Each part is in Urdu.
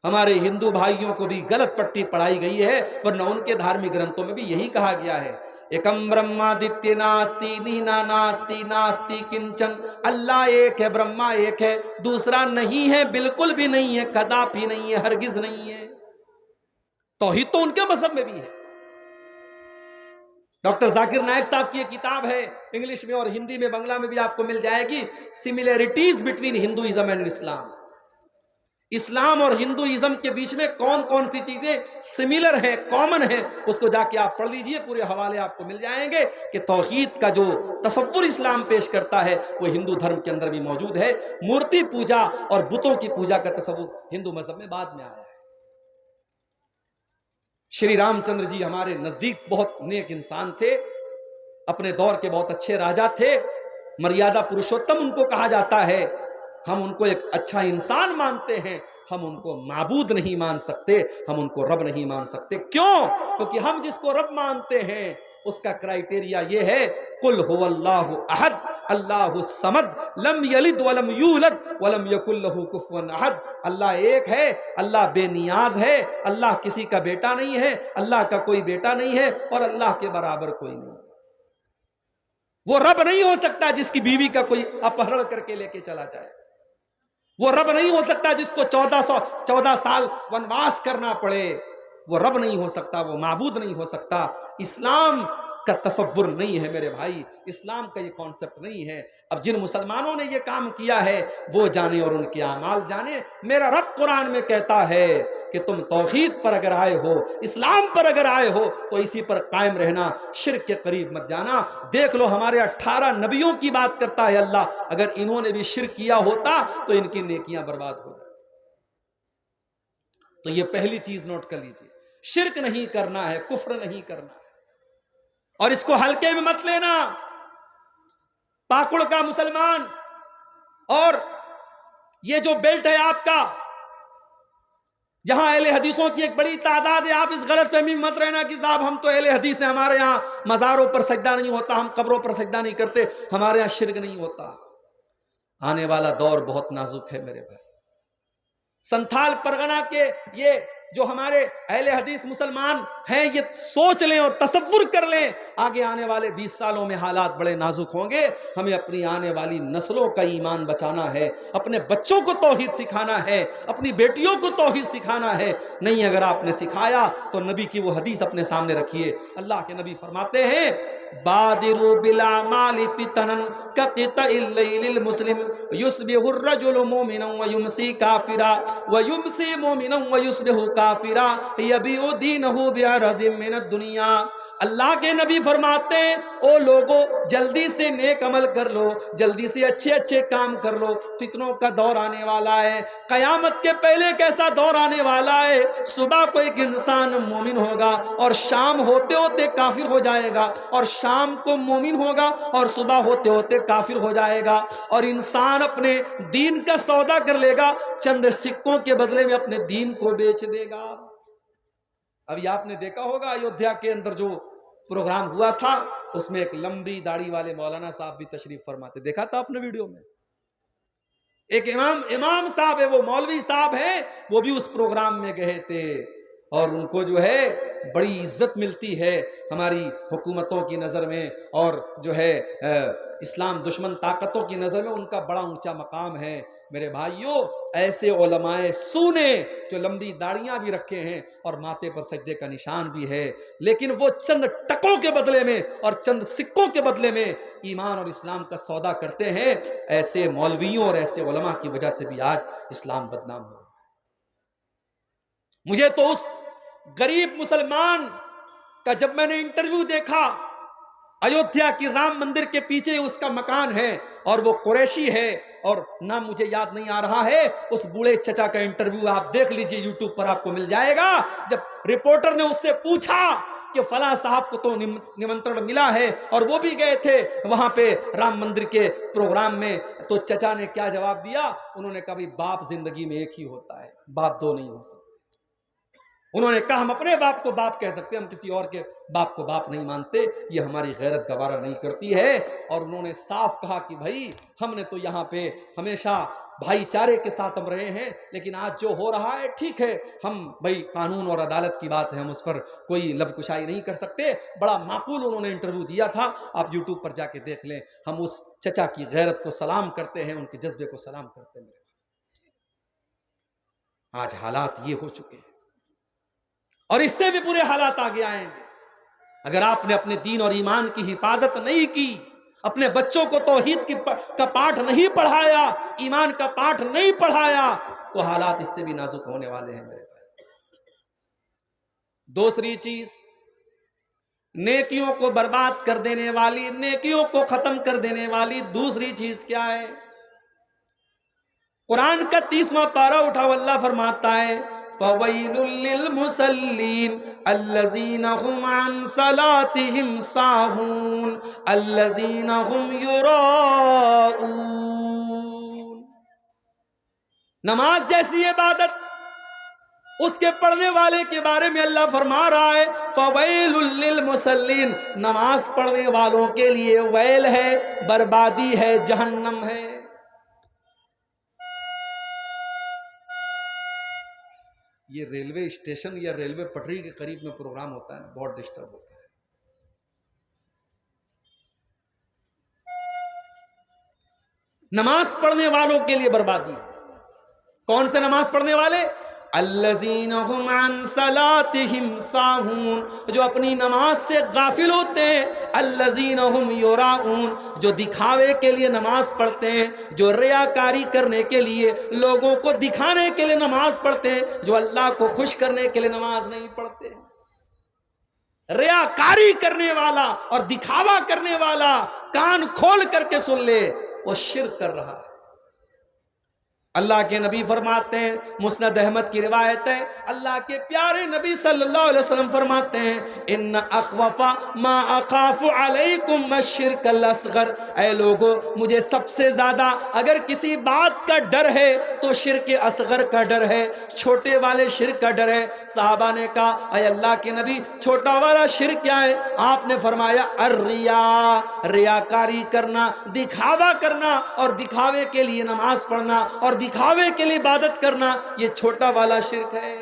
ہمارے ہندو بھائیوں کو بھی غلط پٹی پڑھائی گئی ہے، ورنہ ان کے دھارمک گرنتھوں میں بھی یہی کہا گیا ہے، ایکم برہمادتیہ ناستی نینا ناستی ناستی کنچن، اللہ ایک ہے، برہما ایک ہے، دوسرا نہیں ہے، بالکل بھی نہیں ہے، کداپی نہیں ہے، ہرگز نہیں ہے۔ توحید تو ان کے مذہب میں بھی ہے۔ ڈاکٹر ذاکر نائک صاحب کی ایک کتاب ہے، انگلش میں اور ہندی میں بنگلہ میں بھی آپ کو مل جائے گی، سملیرٹیز بٹوین ہندوازم اینڈ اسلام۔ اسلام اور ہندوازم کے بیچ میں کون کون سی چیزیں سملر ہیں، کامن ہیں، اس کو جا کے آپ پڑھ لیجئے، پورے حوالے آپ کو مل جائیں گے کہ توحید کا جو تصور اسلام پیش کرتا ہے وہ ہندو دھرم کے اندر بھی موجود ہے۔ مورتی پوجا اور بتوں کی پوجا کا تصور ہندو مذہب میں بعد میں آیا ہے۔ شری رام چندر جی ہمارے نزدیک بہت نیک انسان تھے، اپنے دور کے بہت اچھے راجا تھے، مریادہ پروشوتم ان کو کہا جاتا ہے۔ ہم ان کو ایک اچھا انسان مانتے ہیں، ہم ان کو معبود نہیں مان سکتے، ہم ان کو رب نہیں مان سکتے۔ کیوں؟ کیونکہ ہم جس کو رب مانتے ہیں اس کا کرائٹیریا یہ ہے، قل هو اللہ احد اللہ الصمد لم یلد ولم یولد ولم یکن لہ کفوا احد۔ اللہ ایک ہے، اللہ بے نیاز ہے، اللہ کسی کا بیٹا نہیں ہے، اللہ کا کوئی بیٹا نہیں ہے، اور اللہ کے برابر کوئی نہیں۔ وہ رب نہیں ہو سکتا جس کی بیوی کا کوئی اپہرن کر کے لے کے چلا جائے، وہ رب نہیں ہو سکتا جس کو 14 سال ونواس کرنا پڑے، وہ رب نہیں ہو سکتا، وہ معبود نہیں ہو سکتا۔ اسلام کا تصور نہیں ہے میرے بھائی، اسلام کا یہ کانسیپٹ نہیں ہے۔ اب جن مسلمانوں نے یہ کام کیا ہے وہ جانے اور ان کے اعمال جانے۔ میرا رب قرآن میں کہتا ہے کہ تم توحید پر اگر آئے ہو، اسلام پر اگر آئے ہو تو اسی پر قائم رہنا، شرک کے قریب مت جانا۔ دیکھ لو ہمارے 18 نبیوں کی بات کرتا ہے اللہ، اگر انہوں نے بھی شرک کیا ہوتا تو ان کی نیکیاں برباد ہو جاتی۔ تو یہ پہلی چیز نوٹ کر لیجئے، شرک نہیں کرنا ہے، کفر نہیں کرنا ہے، اور اس کو ہلکے میں مت لینا۔ پاکڑ کا مسلمان اور یہ جو بیلٹ ہے آپ کا، جہاں اہل حدیثوں کی ایک بڑی تعداد ہے، آپ اس غلط فہمی مت رہنا کہ صاحب ہم تو اہل حدیث ہیں، ہمارے یہاں مزاروں پر سجدہ نہیں ہوتا، ہم قبروں پر سجدہ نہیں کرتے، ہمارے یہاں شرک نہیں ہوتا۔ آنے والا دور بہت نازک ہے میرے بھائی۔ سنتھال پرگنہ کے یہ جو ہمارے اہل حدیث مسلمان ہیں، یہ سوچ لیں اور تصور کر لیں، آگے آنے والے 20 سالوں میں حالات بڑے نازک ہوں گے۔ ہمیں اپنی آنے والی نسلوں کا ایمان بچانا ہے، اپنے بچوں کو توحید سکھانا ہے، اپنی بیٹیوں کو توحید سکھانا ہے۔ نہیں اگر آپ نے سکھایا تو نبی کی وہ حدیث اپنے سامنے رکھیے۔ اللہ کے نبی فرماتے ہیں، بادروا بالاعمال فتنا كقطع الليل المسلم يصبح الرجل مؤمنا ويمسي كافرا ويمسي مؤمنا ويصبح كافرا يبيع دينه بعرض من الدنيا۔ اللہ کے نبی فرماتے ہیں، او لوگو جلدی سے نیک عمل کر لو، جلدی سے اچھے کام کر لو، فتنوں کا دور آنے والا ہے۔ قیامت کے پہلے کیسا دور آنے والا ہے، صبح کو ایک انسان مومن ہوگا اور شام ہوتے ہوتے کافر ہو جائے گا، اور شام کو مومن ہوگا اور صبح ہوتے ہوتے کافر ہو جائے گا، اور انسان اپنے دین کا سودا کر لے گا، چند سکوں کے بدلے میں اپنے دین کو بیچ دے گا۔ ابھی آپ نے دیکھا ہوگا ایودھیا کے اندر جو پروگرام ہوا تھا، اس میں ایک لمبی داڑھی والے مولانا صاحب بھی تشریف فرماتے، دیکھا تھا آپ نے ویڈیو میں؟ ایک امام صاحب ہے، وہ مولوی صاحب ہیں، وہ بھی اس پروگرام میں گئے تھے، اور ان کو جو ہے بڑی عزت ملتی ہے ہماری حکومتوں کی نظر میں، اور جو ہے اسلام دشمن طاقتوں کی نظر میں ان کا بڑا اونچا مقام ہے۔ میرے بھائیوں، ایسے علماء سونے جو لمبی داڑیاں بھی رکھے ہیں اور ماتھے پر سجدے کا نشان بھی ہے، لیکن وہ چند ٹکوں کے بدلے میں اور چند سکوں کے بدلے میں ایمان اور اسلام کا سودا کرتے ہیں، ایسے مولویوں اور ایسے علماء کی وجہ سے بھی آج اسلام بدنام ہو۔ مجھے تو اس غریب مسلمان کا جب میں نے انٹرویو دیکھا، ایودھیا کی رام مندر کے پیچھے اس کا مکان ہے اور وہ قریشی ہے، اور نام مجھے یاد نہیں آ رہا ہے، اس بوڑھے چچا کا انٹرویو آپ دیکھ لیجئے، یوٹیوب پر آپ کو مل جائے گا۔ جب رپورٹر نے اس سے پوچھا کہ فلاں صاحب کو تو نمنترن ملا ہے اور وہ بھی گئے تھے وہاں پہ رام مندر کے پروگرام میں، تو چچا نے کیا جواب دیا؟ انہوں نے کہا بھی باپ زندگی میں ایک ہی ہوتا ہے، باپ دو نہیں ہو سکتے۔ انہوں نے کہا ہم اپنے باپ کو باپ کہہ سکتے ہیں، ہم کسی اور کے باپ کو باپ نہیں مانتے، یہ ہماری غیرت گوارا نہیں کرتی ہے۔ اور انہوں نے صاف کہا کہ بھائی ہم نے تو یہاں پہ ہمیشہ بھائی چارے کے ساتھ ہم رہے ہیں، لیکن آج جو ہو رہا ہے ٹھیک ہے، ہم بھائی قانون اور عدالت کی بات ہے، ہم اس پر کوئی لب کشائی نہیں کر سکتے۔ بڑا معقول انہوں نے انٹرویو دیا تھا، آپ یوٹیوب پر جا کے دیکھ لیں۔ ہم اس چچا کی غیرت کو سلام کرتے ہیں، ان کے جذبے کو سلام کرتے ہیں۔ آج حالات یہ ہو چکے ہیں، اور اس سے بھی برے حالات آگے آئیں گے اگر آپ نے اپنے دین اور ایمان کی حفاظت نہیں کی، اپنے بچوں کو توحید کا پاٹھ نہیں پڑھایا، ایمان کا پاٹھ نہیں پڑھایا، تو حالات اس سے بھی نازک ہونے والے ہیں میرے بھائی۔ دوسری چیز، نیکیوں کو برباد کر دینے والی، نیکیوں کو ختم کر دینے والی دوسری چیز کیا ہے؟ قرآن کا 30واں پارہ اٹھاؤ، اللہ فرماتا ہے فَوَيْلٌ لِّلْمُصَلِّينَ الَّذِينَ هُمْ عَنْ صَلَاتِهِمْ سَاهُونَ الَّذِينَ هُمْ يُرَاءُونَ۔ نماز جیسی عبادت، اس کے پڑھنے والے کے بارے میں اللہ فرما رہا ہے فَوَيْلٌ لِّلْمُصَلِّينَ، نماز پڑھنے والوں کے لیے ویل ہے، بربادی ہے، جہنم ہے۔ یہ ریلوے اسٹیشن یا ریلوے پٹری کے قریب میں پروگرام ہوتا ہے، بہت ڈسٹرب ہوتا ہے۔ نماز پڑھنے والوں کے لیے بربادی۔ کون سے نماز پڑھنے والے؟ الذین هم عن صلاتهم ساہون، جو اپنی نماز سے غافل ہوتے ہیں۔ الذین هم یراؤون، جو دکھاوے کے لیے نماز پڑھتے ہیں، جو ریاکاری کرنے کے لیے، لوگوں کو دکھانے کے لیے نماز پڑھتے ہیں، جو اللہ کو خوش کرنے کے لیے نماز نہیں پڑھتے۔ ریاکاری کرنے والا اور دکھاوا کرنے والا کان کھول کر کے سن لے، وہ شرک کر رہا ہے۔ اللہ کے نبی فرماتے ہیں، مسند احمد کی روایت ہے، اللہ کے پیارے نبی صلی اللہ علیہ وسلم فرماتے ہیں ان اخوف ما اخاف علیکم الشرک الاصغر، اے لوگو مجھے سب سے زیادہ اگر کسی بات کا ڈر ہے تو شرک اصغر کا ڈر ہے، چھوٹے والے شرک کا ڈر ہے۔ صحابہ نے کہا اے اللہ کے نبی چھوٹا والا شرک کیا ہے؟ آپ نے فرمایا الریا، ریاکاری کرنا، دکھاوا کرنا، اور دکھاوے کے لیے نماز پڑھنا اور دکھاوے کے لیے عبادت کرنا، یہ چھوٹا والا شرک ہے۔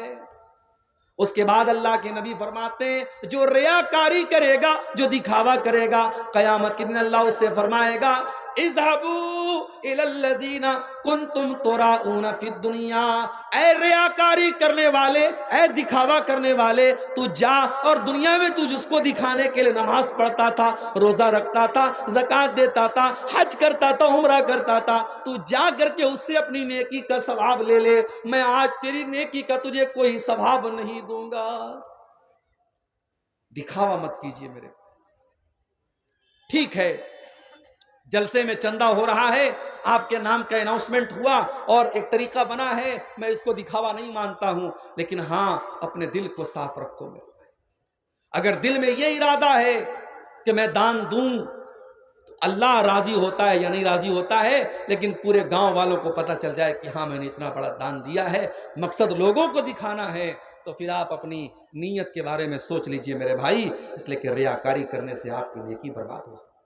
اس کے بعد اللہ کے نبی فرماتے ہیں جو ریاکاری کرے گا، جو دکھاوا کرے گا، قیامت کے دن اللہ اس سے فرمائے گا اذهبوا الى الذين كنتم تراؤون في الدنيا، اے ریاکاری کرنے والے، اے دکھاوا کرنے والے، تو جا اور دنیا میں تو جس کو دکھانے کے لیے نماز پڑھتا تھا، روزہ رکھتا تھا، زکوٰۃ دیتا تھا، حج کرتا تھا، عمرہ کرتا تھا، تو جا کر کے اس سے اپنی نیکی کا ثواب لے لے، میں آج تیری نیکی کا تجھے کوئی ثواب نہیں دوں گا۔ دکھاوا مت کیجئے میرے، ٹھیک ہے جلسے میں چندہ ہو رہا ہے، آپ کے نام کا اناؤنسمنٹ ہوا اور ایک طریقہ بنا ہے، میں اس کو دکھاوا نہیں مانتا ہوں، لیکن ہاں اپنے دل کو صاف رکھو میرے بھائی۔ اگر دل میں یہ ارادہ ہے کہ میں دان دوں تو اللہ راضی ہوتا ہے یا نہیں راضی ہوتا ہے، لیکن پورے گاؤں والوں کو پتہ چل جائے کہ ہاں میں نے اتنا بڑا دان دیا ہے، مقصد لوگوں کو دکھانا ہے، تو پھر آپ اپنی نیت کے بارے میں سوچ لیجئے میرے بھائی، اس لیے کہ ریاکاری کرنے سے آپ کی نیکی برباد ہو سکتی ہے۔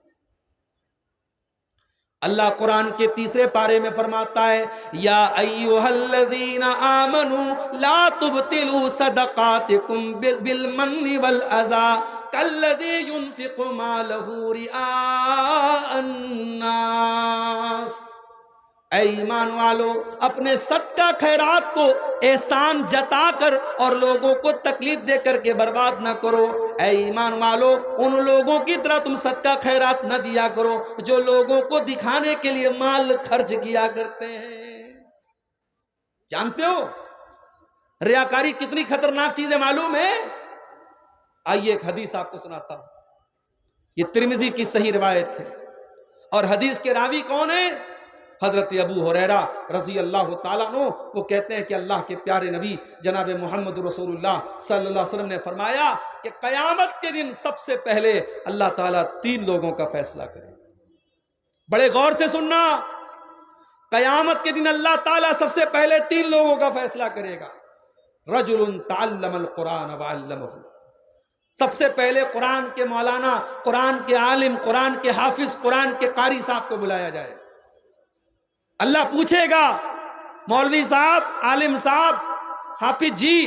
اللہ قرآن کے 3 پارے میں فرماتا ہے یا ایھا الذین آمنوا لا تبطلوا صدقاتکم بالمن والاذی کالذی ينفق مالہ رئاء الناس، اے ایمان والو اپنے صدقہ خیرات کو احسان جتا کر اور لوگوں کو تکلیف دے کر کے برباد نہ کرو۔ اے ایمان والو ان لوگوں کی طرح تم صدقہ خیرات نہ دیا کرو جو لوگوں کو دکھانے کے لیے مال خرچ کیا کرتے ہیں۔ جانتے ہو ریاکاری کتنی خطرناک چیز ہے معلوم ہے؟ آئیے ایک حدیث آپ کو سناتا ہوں، یہ ترمذی کی صحیح روایت ہے، اور حدیث کے راوی کون ہیں؟ حضرت ابو ہریرہ رضی اللہ تعالیٰ عنہ، وہ کہتے ہیں کہ اللہ کے پیارے نبی جناب محمد رسول اللہ صلی اللہ علیہ وسلم نے فرمایا کہ قیامت کے دن سب سے پہلے اللہ تعالیٰ 3 لوگوں کا فیصلہ کرے گا۔ بڑے غور سے سننا، قیامت کے دن اللہ تعالیٰ سب سے پہلے 3 لوگوں کا فیصلہ کرے گا۔ رجل تعلم القرآن وعلمہ، سب سے پہلے قرآن کے مولانا، قرآن کے عالم، قرآن کے حافظ، قرآن کے قاری صاحب کو بلایا جائے۔ اللہ پوچھے گا مولوی صاحب، عالم صاحب، حافظ جی،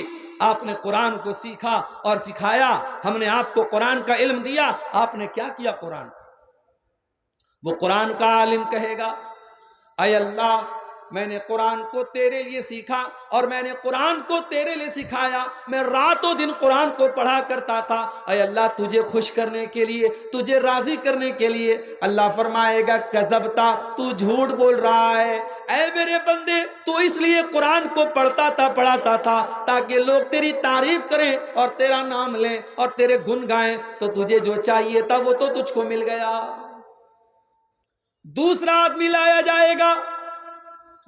آپ نے قرآن کو سیکھا اور سکھایا، ہم نے آپ کو قرآن کا علم دیا، آپ نے کیا کیا قرآن کا؟ وہ قرآن کا عالم کہے گا اے اللہ میں نے قرآن کو تیرے لیے سیکھا اور میں نے قرآن کو تیرے لیے سکھایا، میں راتوں دن قرآن کو پڑھا کرتا تھا اے اللہ تجھے خوش کرنے کے لیے، تجھے راضی کرنے کے لیے۔ اللہ فرمائے گا کذبتا، تو جھوٹ بول رہا ہے، اے میرے بندے تو اس لیے قرآن کو پڑھاتا تھا تاکہ لوگ تیری تعریف کریں اور تیرا نام لیں اور تیرے گن گائیں، تو تجھے جو چاہیے تھا وہ تو تجھ کو مل گیا۔ دوسرا آدمی لایا جائے گا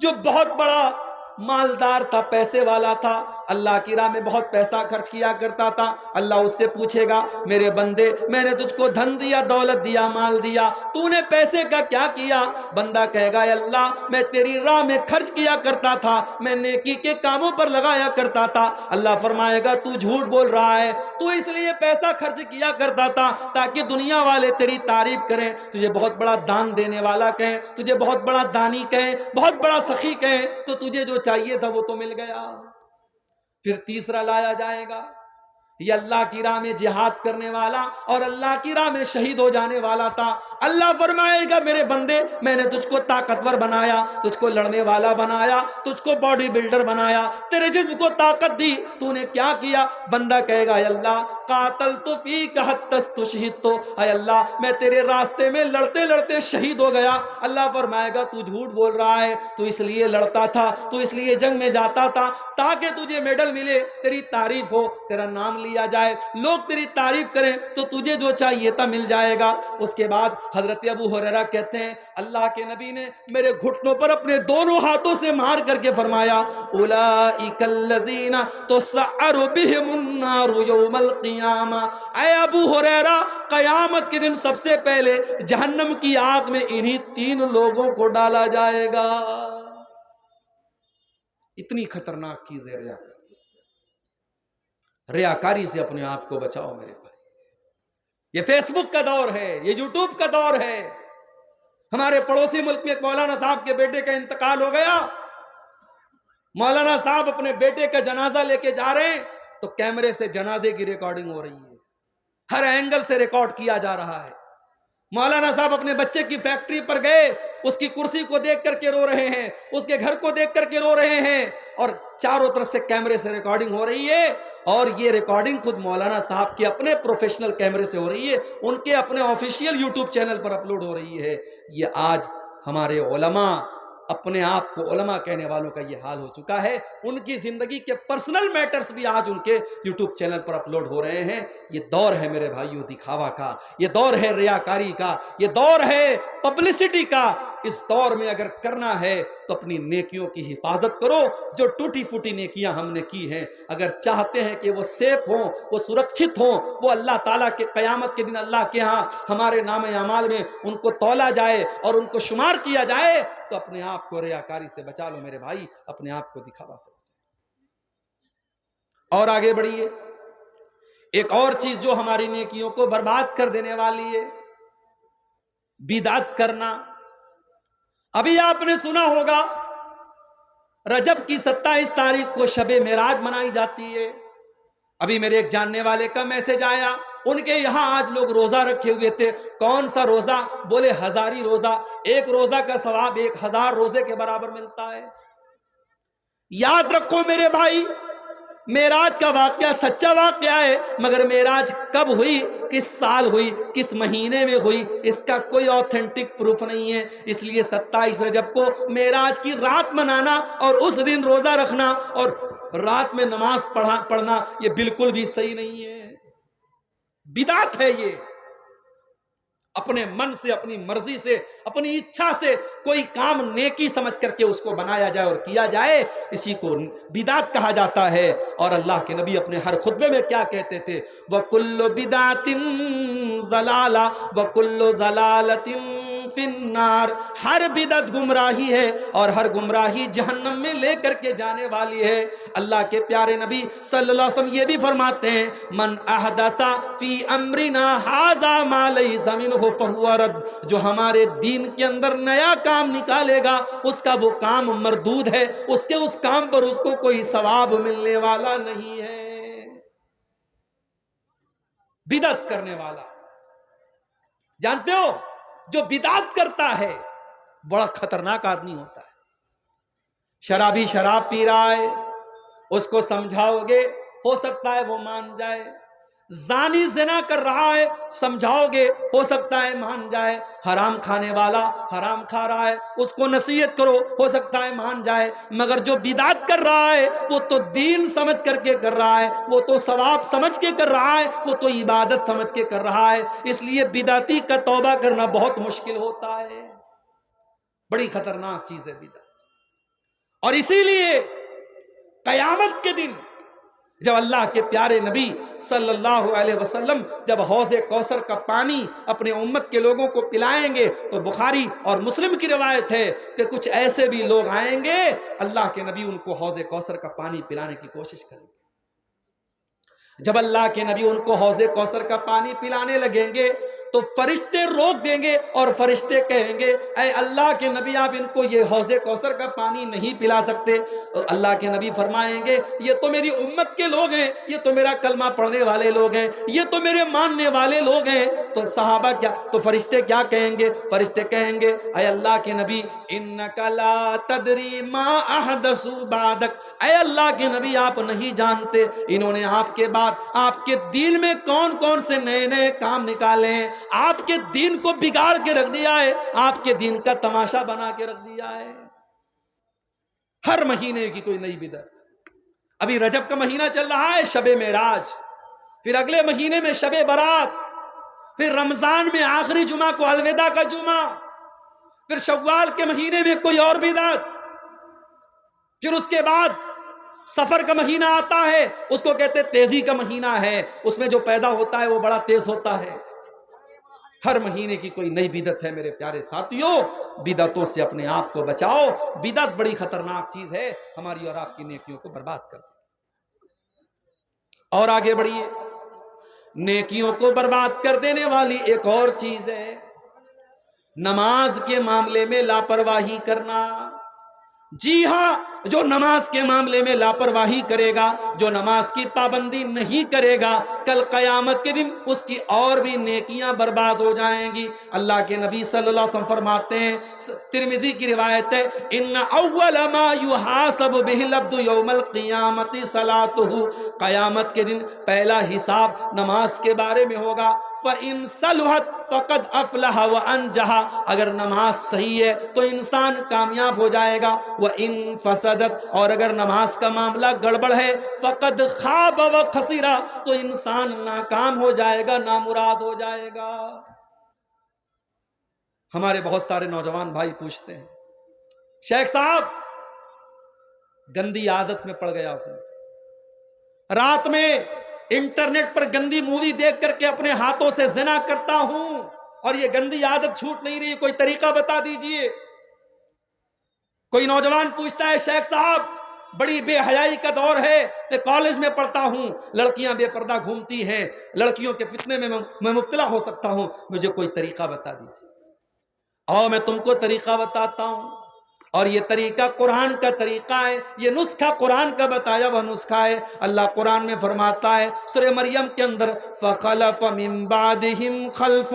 جو بہت بڑا مالدار تھا، پیسے والا تھا، اللہ کی راہ میں بہت پیسہ خرچ کیا کرتا تھا۔ اللہ اس سے پوچھے گا میرے بندے میں نے تجھ کو دھن دیا، دولت دیا، مال دیا، تو نے پیسے کا کیا کیا؟ بندہ کہے گا اے اللہ میں تیری راہ میں خرچ کیا کرتا تھا، میں نیکی کے کاموں پر لگایا کرتا تھا۔ اللہ فرمائے گا تو جھوٹ بول رہا ہے، تو اس لیے پیسہ خرچ کیا کرتا تھا تاکہ دنیا والے تیری تعریف کریں، تجھے بہت بڑا دان دینے والا کہیں، تجھے بہت بڑا دانی کہیں، بہت بڑا سخی کہیں، تو تجھے جو چاہیے تھا وہ تو مل گیا۔ پھر تیسرا لایا جائے گا، یہ اللہ کی راہ میں جہاد کرنے والا اور اللہ کی راہ میں شہید ہو جانے والا تھا۔ اللہ فرمائے گا میرے بندے میں نے تجھ کو طاقتور بنایا، تجھ کو لڑنے والا بنایا، تجھ کو باڈی بلڈر بنایا، تیرے جسم کو طاقت دی، تو نے کیا کیا؟ بندہ کہے گا اے اللہ قاتلت فیک حتی استشہدت، اے اللہ میں تیرے راستے میں لڑتے لڑتے شہید ہو گیا۔ اللہ فرمائے گا تو جھوٹ بول رہا ہے، تو اس لیے لڑتا تھا، تو اس لیے جنگ میں جاتا تھا تاکہ تجھے میڈل ملے، تیری تعریف ہو، تیرا نام لیا جائے، لوگ تیری تعریف کریں، تو تجھے جو چاہیے تھا مل جائے گا۔ اس کے بعد حضرت ابو ہریرہ کہتے ہیں اللہ کے نبی نے میرے گھٹنوں پر اپنے دونوں ہاتھوں سے مار کر کے فرمایا اولئک الذین تسعر بہم النار یوم القیامہ، اے ابو ہریرہ قیامت کے دن سب سے پہلے جہنم کی آگ میں انہی تین لوگوں کو ڈالا جائے گا۔ اتنی خطرناک چیز ہے ریاکاری۔ ریاکاری سے اپنے آپ کو بچاؤ میرے بھائی۔ یہ فیس بک کا دور ہے، یہ یوٹیوب کا دور ہے۔ ہمارے پڑوسی ملک میں ایک مولانا صاحب کے بیٹے کا انتقال ہو گیا، مولانا صاحب اپنے بیٹے کا جنازہ لے کے جا رہے ہیں تو کیمرے سے جنازے کی ریکارڈنگ ہو رہی ہے، ہر اینگل سے ریکارڈ کیا جا رہا ہے۔ مولانا صاحب اپنے بچے کی فیکٹری پر گئے، اس کی کرسی کو دیکھ کر کے رو رہے ہیں، اس کے گھر کو دیکھ کر کے رو رہے ہیں، اور چاروں طرف سے کیمرے سے ریکارڈنگ ہو رہی ہے، اور یہ ریکارڈنگ خود مولانا صاحب کے اپنے پروفیشنل کیمرے سے ہو رہی ہے، ان کے اپنے آفیشیل یوٹیوب چینل پر اپلوڈ ہو رہی ہے۔ یہ آج ہمارے علماء، اپنے آپ کو علماء کہنے والوں کا یہ حال ہو چکا ہے، ان کی زندگی کے پرسنل میٹرز بھی آج ان کے یوٹیوب چینل پر اپلوڈ ہو رہے ہیں۔ یہ دور ہے میرے بھائیوں دکھاوا کا، یہ دور ہے ریاکاری کا، یہ دور ہے پبلسٹی کا۔ اس دور میں اگر کرنا ہے تو اپنی نیکیوں کی حفاظت کرو، جو ٹوٹی پھوٹی نیکیاں ہم نے کی ہیں اگر چاہتے ہیں کہ وہ سیف ہوں، وہ سرکشت ہوں، وہ اللہ تعالیٰ کے قیامت کے دن اللہ کے ہاں ہمارے نام اعمال میں ان کو تولا جائے اور ان کو شمار کیا جائے، تو اپنے آپ کو ریاکاری سے بچا لو میرے بھائی، اپنے آپ کو دکھاوا سے بچا لو۔ اور آگے بڑھیے، ایک اور چیز جو ہماری نیکیوں کو برباد کر دینے والی ہے، بدعت کرنا۔ ابھی آپ نے سنا ہوگا رجب کی 27 تاریخ کو شب معراج منائی جاتی ہے۔ ابھی میرے ایک جاننے والے کا میسج آیا، ان کے یہاں آج لوگ روزہ رکھے ہوئے تھے۔ کون سا روزہ؟ بولے ہزاری روزہ، ایک روزہ کا ثواب 1000 روزے کے برابر ملتا ہے۔ یاد رکھو میرے بھائی، معراج کا واقعہ سچا واقعہ ہے، مگر معراج کب ہوئی، کس سال ہوئی، کس مہینے میں ہوئی، اس کا کوئی آتھینٹک پروف نہیں ہے۔ اس لیے 27 رجب کو معراج کی رات منانا اور اس دن روزہ رکھنا اور رات میں نماز پڑھنا یہ بالکل بھی صحیح نہیں ہے، بدعت ہے۔ یہ اپنے من سے، اپنی مرضی سے، اپنی اچھا سے کوئی کام نیکی سمجھ کر کے اس کو بنایا جائے اور کیا جائے، اسی کو بدعت کہا جاتا ہے۔ اور اللہ کے نبی اپنے ہر خطبے میں کیا کہتے تھے؟ وَكُلُّ بِدْعَةٍ ضَلَالَةٍ وَكُلُّ ضَلَالَةٍ فِي النَّارِ، ہر بدعت گمراہی ہے اور ہر گمراہی جہنم میں لے کر کے جانے والی ہے۔ اللہ کے پیارے نبی صلی اللہ علیہ وسلم یہ بھی فرماتے ہیں من احدث فی امرنا ھذا ما لیس منہ فہو رد، جو ہمارے دین کے اندر نیا کام نکالے گا اس کا وہ کام مردود ہے، اس کے اس کام پر اس کو کوئی ثواب ملنے والا نہیں ہے۔ بدعت کرنے والا، جانتے ہو جو بدعت کرتا ہے بڑا خطرناک آدمی ہوتا ہے۔ شرابی شراب پی رہا ہے، اس کو سمجھاؤ گے ہو سکتا ہے وہ مان جائے۔ زانی زنا کر رہا ہے، سمجھاؤ گے ہو سکتا ہے مان جائے۔ حرام کھانے والا حرام کھا رہا ہے، اس کو نصیحت کرو ہو سکتا ہے مان جائے۔ مگر جو بدعت کر رہا ہے وہ تو دین سمجھ کر کے کر رہا ہے، وہ تو ثواب سمجھ کے کر رہا ہے، وہ تو عبادت سمجھ کے کر رہا ہے۔ اس لیے بدعتی کا توبہ کرنا بہت مشکل ہوتا ہے، بڑی خطرناک چیز ہے بدعت۔ اور اسی لیے قیامت کے دن جب اللہ کے پیارے نبی صلی اللہ علیہ وسلم جب حوض کوثر کا پانی اپنے امت کے لوگوں کو پلائیں گے تو بخاری اور مسلم کی روایت ہے کہ کچھ ایسے بھی لوگ آئیں گے اللہ کے نبی ان کو حوض کوثر کا پانی پلانے کی کوشش کریں گے۔ جب اللہ کے نبی ان کو حوض کوثر کا پانی پلانے لگیں گے تو فرشتے روک دیں گے اور فرشتے کہیں گے اے اللہ کے نبی آپ ان کو یہ حوض کوثر کا پانی نہیں پلا سکتے۔ اور اللہ کے نبی فرمائیں گے یہ تو میری امت کے لوگ ہیں، یہ تو میرا کلمہ پڑھنے والے لوگ ہیں، یہ تو میرے ماننے والے لوگ ہیں۔ تو صحابہ کیا، تو فرشتے کیا کہیں گے؟ فرشتے کہیں گے اے اللہ کے نبی انک لا تدری ما احدثوا بعدک، اے اللہ کے نبی آپ نہیں جانتے انہوں نے آپ کے بعد آپ کے دین میں کون کون سے نئے نئے کام نکالے ہیں، آپ کے دین کو بگاڑ کے رکھ دیا ہے، آپ کے دین کا تماشا بنا کے رکھ دیا ہے۔ ہر مہینے کی کوئی نئی بدعت۔ ابھی رجب کا مہینہ چل رہا ہے، شب معراج، پھر اگلے مہینے میں شب برات، پھر رمضان میں آخری جمعہ کو الوداع کا جمعہ، پھر شوال کے مہینے میں کوئی اور بدعت، پھر اس کے بعد سفر کا مہینہ آتا ہے، اس کو کہتے تیزی کا مہینہ ہے، اس میں جو پیدا ہوتا ہے وہ بڑا تیز ہوتا ہے۔ ہر مہینے کی کوئی نئی بدعت ہے۔ میرے پیارے ساتھیوں بدعتوں سے اپنے آپ کو بچاؤ، بدعت بڑی خطرناک چیز ہے، ہماری اور آپ کی نیکیوں کو برباد کرتی ہے۔ اور آگے بڑھیے، نیکیوں کو برباد کر دینے والی ایک اور چیز ہے نماز کے معاملے میں لاپرواہی کرنا۔ جی ہاں، جو نماز کے معاملے میں لاپرواہی کرے گا، جو نماز کی پابندی نہیں کرے گا، کل قیامت کے دن اس کی اور بھی نیکیاں برباد ہو جائیں گی۔ اللہ کے نبی صلی اللہ علیہ وسلم فرماتے ہیں، ترمذی کی روایت ہے، ان اول ما یحاسب بہ العبد یوم القیامت صلاۃہ، قیامت کے دن پہلا حساب نماز کے بارے میں ہوگا۔ فَإِن صَلُحَتْ فَقَدْ أَفْلَحَ وَأَنجَحَ، اگر نماز صحیح ہے تو انسان کامیاب ہو جائے گا۔ وَإِن فَسَدَتْ، اور اگر نماز کا معاملہ گڑبڑ ہے، فَقَدْ خَابَ وَخَسِرَ، تو انسان ناکام ہو جائے گا، نامراد ہو جائے گا۔ ہمارے بہت سارے نوجوان بھائی پوچھتے ہیں شیخ صاحب گندی عادت میں پڑ گیا ہوں، رات میں انٹرنیٹ پر گندی مووی دیکھ کر کے اپنے ہاتھوں سے زنا کرتا ہوں اور یہ گندی عادت چھوٹ نہیں رہی، کوئی طریقہ بتا دیجئے۔ کوئی نوجوان پوچھتا ہے شیخ صاحب بڑی بے حیائی کا دور ہے، میں کالج میں پڑھتا ہوں، لڑکیاں بے پردہ گھومتی ہیں، لڑکیوں کے فتنے میں میں مبتلا ہو سکتا ہوں، مجھے کوئی طریقہ بتا دیجئے۔ اور میں تم کو طریقہ بتاتا ہوں، اور یہ طریقہ قرآن کا طریقہ ہے، یہ نسخہ قرآن کا بتایا وہ نسخہ ہے۔ اللہ قرآن میں فرماتا ہے سورہ مریم کے اندر، فَخَلَفَ مِن بَعْدِهِمْ خَلْفٌ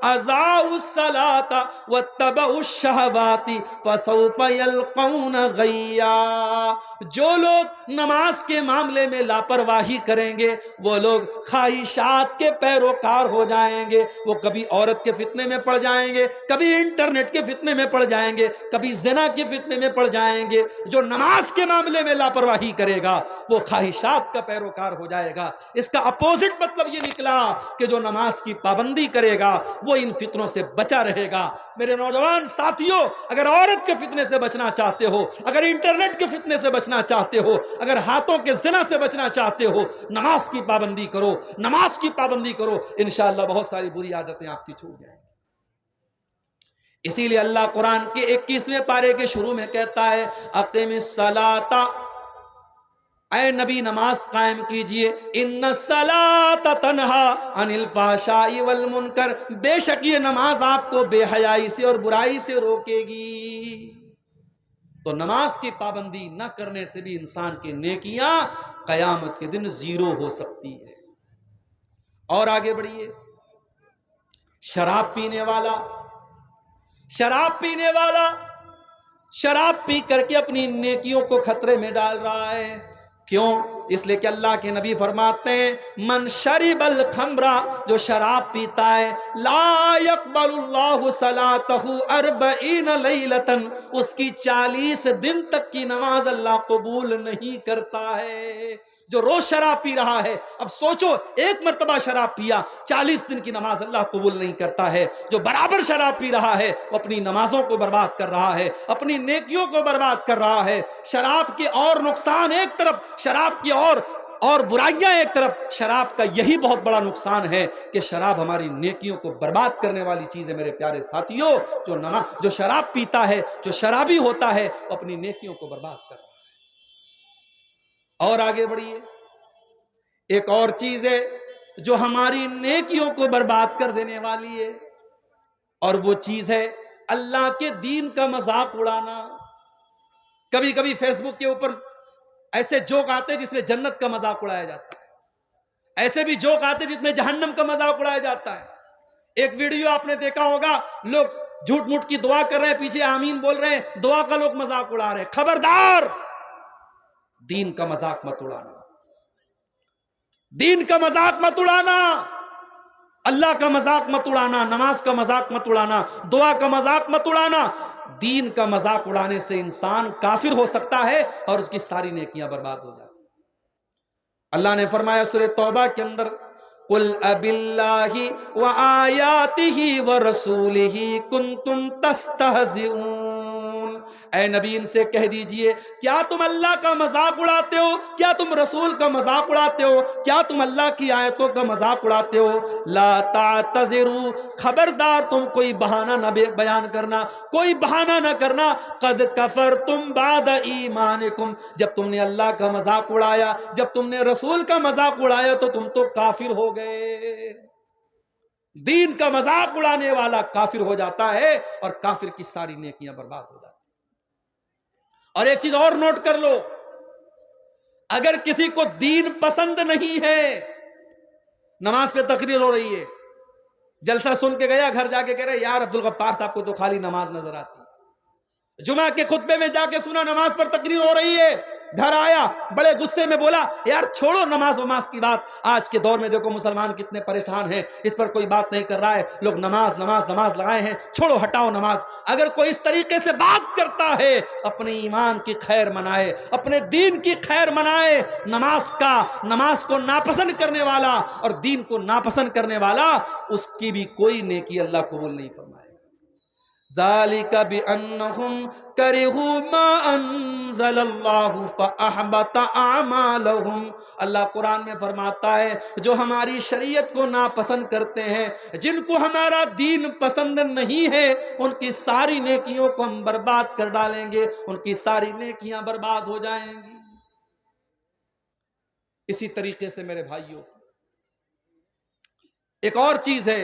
أَضَاعُوا الصَّلَاةَ وَاتَّبَعُوا الشَّهَوَاتِ فَسَوْفَ يَلْقَوْنَ غَيًّا، جو لوگ نماز کے معاملے میں لاپرواہی کریں گے وہ لوگ خواہشات کے پیروکار ہو جائیں گے، وہ کبھی عورت کے فتنے میں پڑ جائیں گے، کبھی انٹرنیٹ کے فتنے میں پڑ جائیں گے، کبھی زنا کے فتنے میں پڑ جائیں گے۔ جو نماز کے معاملے میں لاپرواہی کرے گا وہ خواہشات کا پیروکار ہو جائے گا۔ اس کا اپوزٹ مطلب یہ نکلا کہ جو نماز کی پابندی کرے گا وہ ان فتنوں سے بچا رہے گا۔ میرے نوجوان ساتھیوں، اگر عورت کے فتنے سے بچنا چاہتے ہو، اگر انٹرنیٹ کے فتنے سے بچنا چاہتے ہو، اگر ہاتھوں کے زنا سے بچنا چاہتے ہو، نماز کی پابندی کرو، نماز کی پابندی کرو، انشاءاللہ بہت ساری بری عادتیں آپ کی چھوٹ جائیں گی۔ اسی لیے اللہ قرآن کے 21ویں پارے کے شروع میں کہتا ہے اقم الصلاۃ اے نبی نماز قائم کیجئے، ان الصلاۃ تنہا عن الفحشاء والمنکر، بے شک یہ نماز آپ کو بے حیائی سے اور برائی سے روکے گی۔ تو نماز کی پابندی نہ کرنے سے بھی انسان کی نیکیاں قیامت کے دن زیرو ہو سکتی ہے۔ اور آگے بڑھیے، شراب پینے والا، شراب پینے والا شراب پی کر کے اپنی نیکیوں کو خطرے میں ڈال رہا ہے۔ کیوں؟ اس لیے کہ اللہ کے نبی فرماتے ہیں من شرب الخمر، جو شراب پیتا ہے، لا يقبل اللہ صلاتہ 40 لیلۃ، اس کی 40 دن تک کی نماز اللہ قبول نہیں کرتا ہے۔ جو روز شراب پی رہا ہے، اب سوچو ایک مرتبہ شراب پیا، 40 دن کی نماز اللہ قبول نہیں کرتا ہے۔ جو برابر شراب پی رہا ہے وہ اپنی نمازوں کو برباد کر رہا ہے، اپنی نیکیوں کو برباد کر رہا ہے۔ شراب کے اور نقصان ایک طرف، شراب کی اور برائیاں ایک طرف، شراب کا یہی بہت بڑا نقصان ہے کہ شراب ہماری نیکیوں کو برباد کرنے والی چیز ہے۔ میرے پیارے ساتھیوں، جو شراب پیتا ہے، جو شرابی ہوتا ہے، وہ اپنی نیکیوں کو برباد کر رہا ہے۔ اور آگے بڑھیے، ایک اور چیز ہے جو ہماری نیکیوں کو برباد کر دینے والی ہے، اور وہ چیز ہے اللہ کے دین کا مذاق اڑانا۔ کبھی کبھی فیس بک کے اوپر ایسے جوک آتے جس میں جنت کا مذاق اڑایا جاتا ہے، ایسے بھی جوک آتے جس میں جہنم کا مذاق اڑایا جاتا ہے۔ ایک ویڈیو آپ نے دیکھا ہوگا، لوگ جھوٹ موٹ کی دعا کر رہے ہیں، پیچھے آمین بول رہے ہیں، دعا کا لوگ مذاق اڑا رہے ہیں۔ خبردار، دین کا مذاق مت اڑانا، دین کا مذاق مت اڑانا، اللہ کا مذاق مت اڑانا، نماز کا مذاق مت اڑانا، دعا کا مذاق مت اڑانا۔ دین کا مذاق اڑانے سے انسان کافر ہو سکتا ہے اور اس کی ساری نیکیاں برباد ہو جاتی ہیں۔ اللہ نے فرمایا سورہ توبہ کے اندر، قُلْ أَبِاللَّهِ وَآيَاتِهِ وَرَسُولِهِ كُنْتُمْ تَسْتَهْزِئُونَ، اے نبی ان سے کہہ دیجئے، کیا تم اللہ کا مذاق اڑاتے ہو؟ کیا تم رسول کا مذاق اڑاتے ہو؟ کیا تم اللہ کی آیتوں کا مذاق اڑاتے ہو؟ لا تعتذروا، خبردار تم کوئی بہانہ نہ بیان کرنا، کوئی بہانہ نہ کرنا، قد کفرتم بعد ایمانکم، جب تم نے اللہ کا مذاق اڑایا، جب تم نے رسول کا مذاق اڑایا تو تم تو کافر ہو گئے۔ دین کا مذاق اڑانے والا کافر ہو جاتا ہے اور کافر کی ساری نیکیاں برباد ہو جاتی ہیں۔ اور ایک چیز اور نوٹ کر لو، اگر کسی کو دین پسند نہیں ہے، نماز پہ تقریر ہو رہی ہے، جلسہ سن کے گیا، گھر جا کے کہہ رہے یار عبدالغفار صاحب کو تو خالی نماز نظر آتی ہے۔ جمعہ کے خطبے میں جا کے سنا نماز پر تقریر ہو رہی ہے، گھر آیا بڑے غصے میں بولا یار چھوڑو نماز وماز کی بات، آج کے دور میں دیکھو مسلمان کتنے پریشان ہیں، اس پر کوئی بات نہیں کر رہا ہے، لوگ نماز نماز نماز لگائے ہیں، چھوڑو ہٹاؤ نماز۔ اگر کوئی اس طریقے سے بات کرتا ہے، اپنے ایمان کی خیر منائے، اپنے دین کی خیر منائے۔ نماز کو ناپسند کرنے والا اور دین کو ناپسند کرنے والا، اس کی بھی کوئی نیکی اللہ قبول نہیں فرمائے۔ ذَلِكَ بِأَنَّهُمْ كَرِهُوا مَا أَنزَلَ اللَّهُ فَأَحْبَطَ أَعْمَالَهُمْ، اللہ قرآن میں فرماتا ہے جو ہماری شریعت کو ناپسند کرتے ہیں، جن کو ہمارا دین پسند نہیں ہے، ان کی ساری نیکیوں کو ہم برباد کر ڈالیں گے، ان کی ساری نیکیاں برباد ہو جائیں گی۔ اسی طریقے سے میرے بھائیوں، ایک اور چیز ہے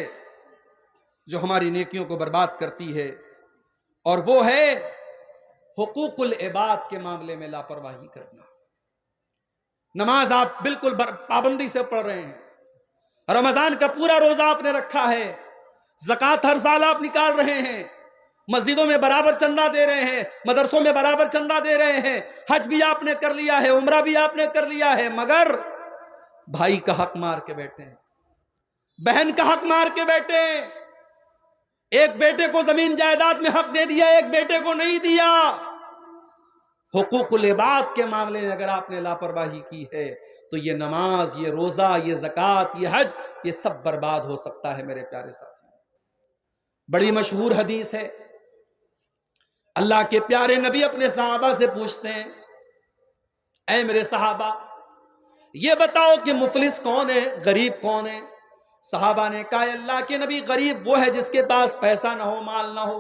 جو ہماری نیکیوں کو برباد کرتی ہے، اور وہ ہے حقوق العباد کے معاملے میں لاپرواہی کرنا۔ نماز آپ بالکل پابندی سے پڑھ رہے ہیں، رمضان کا پورا روزہ آپ نے رکھا ہے، زکوٰۃ ہر سال آپ نکال رہے ہیں، مسجدوں میں برابر چندہ دے رہے ہیں، مدرسوں میں برابر چندہ دے رہے ہیں، حج بھی آپ نے کر لیا ہے، عمرہ بھی آپ نے کر لیا ہے، مگر بھائی کا حق مار کے بیٹھے ہیں، بہن کا حق مار کے بیٹھے ہیں۔ ایک بیٹے کو زمین جائیداد میں حق دے دیا، ایک بیٹے کو نہیں دیا۔ حقوق العباد کے معاملے میں اگر آپ نے لاپرواہی کی ہے تو یہ نماز، یہ روزہ، یہ زکوٰۃ، یہ حج، یہ سب برباد ہو سکتا ہے میرے پیارے ساتھی۔ بڑی مشہور حدیث ہے، اللہ کے پیارے نبی اپنے صحابہ سے پوچھتے ہیں، اے میرے صحابہ یہ بتاؤ کہ مفلس کون ہے، غریب کون ہے؟ صحابہ نے کہا اللہ کے نبی غریب وہ ہے جس کے پاس پیسہ نہ ہو، مال نہ ہو۔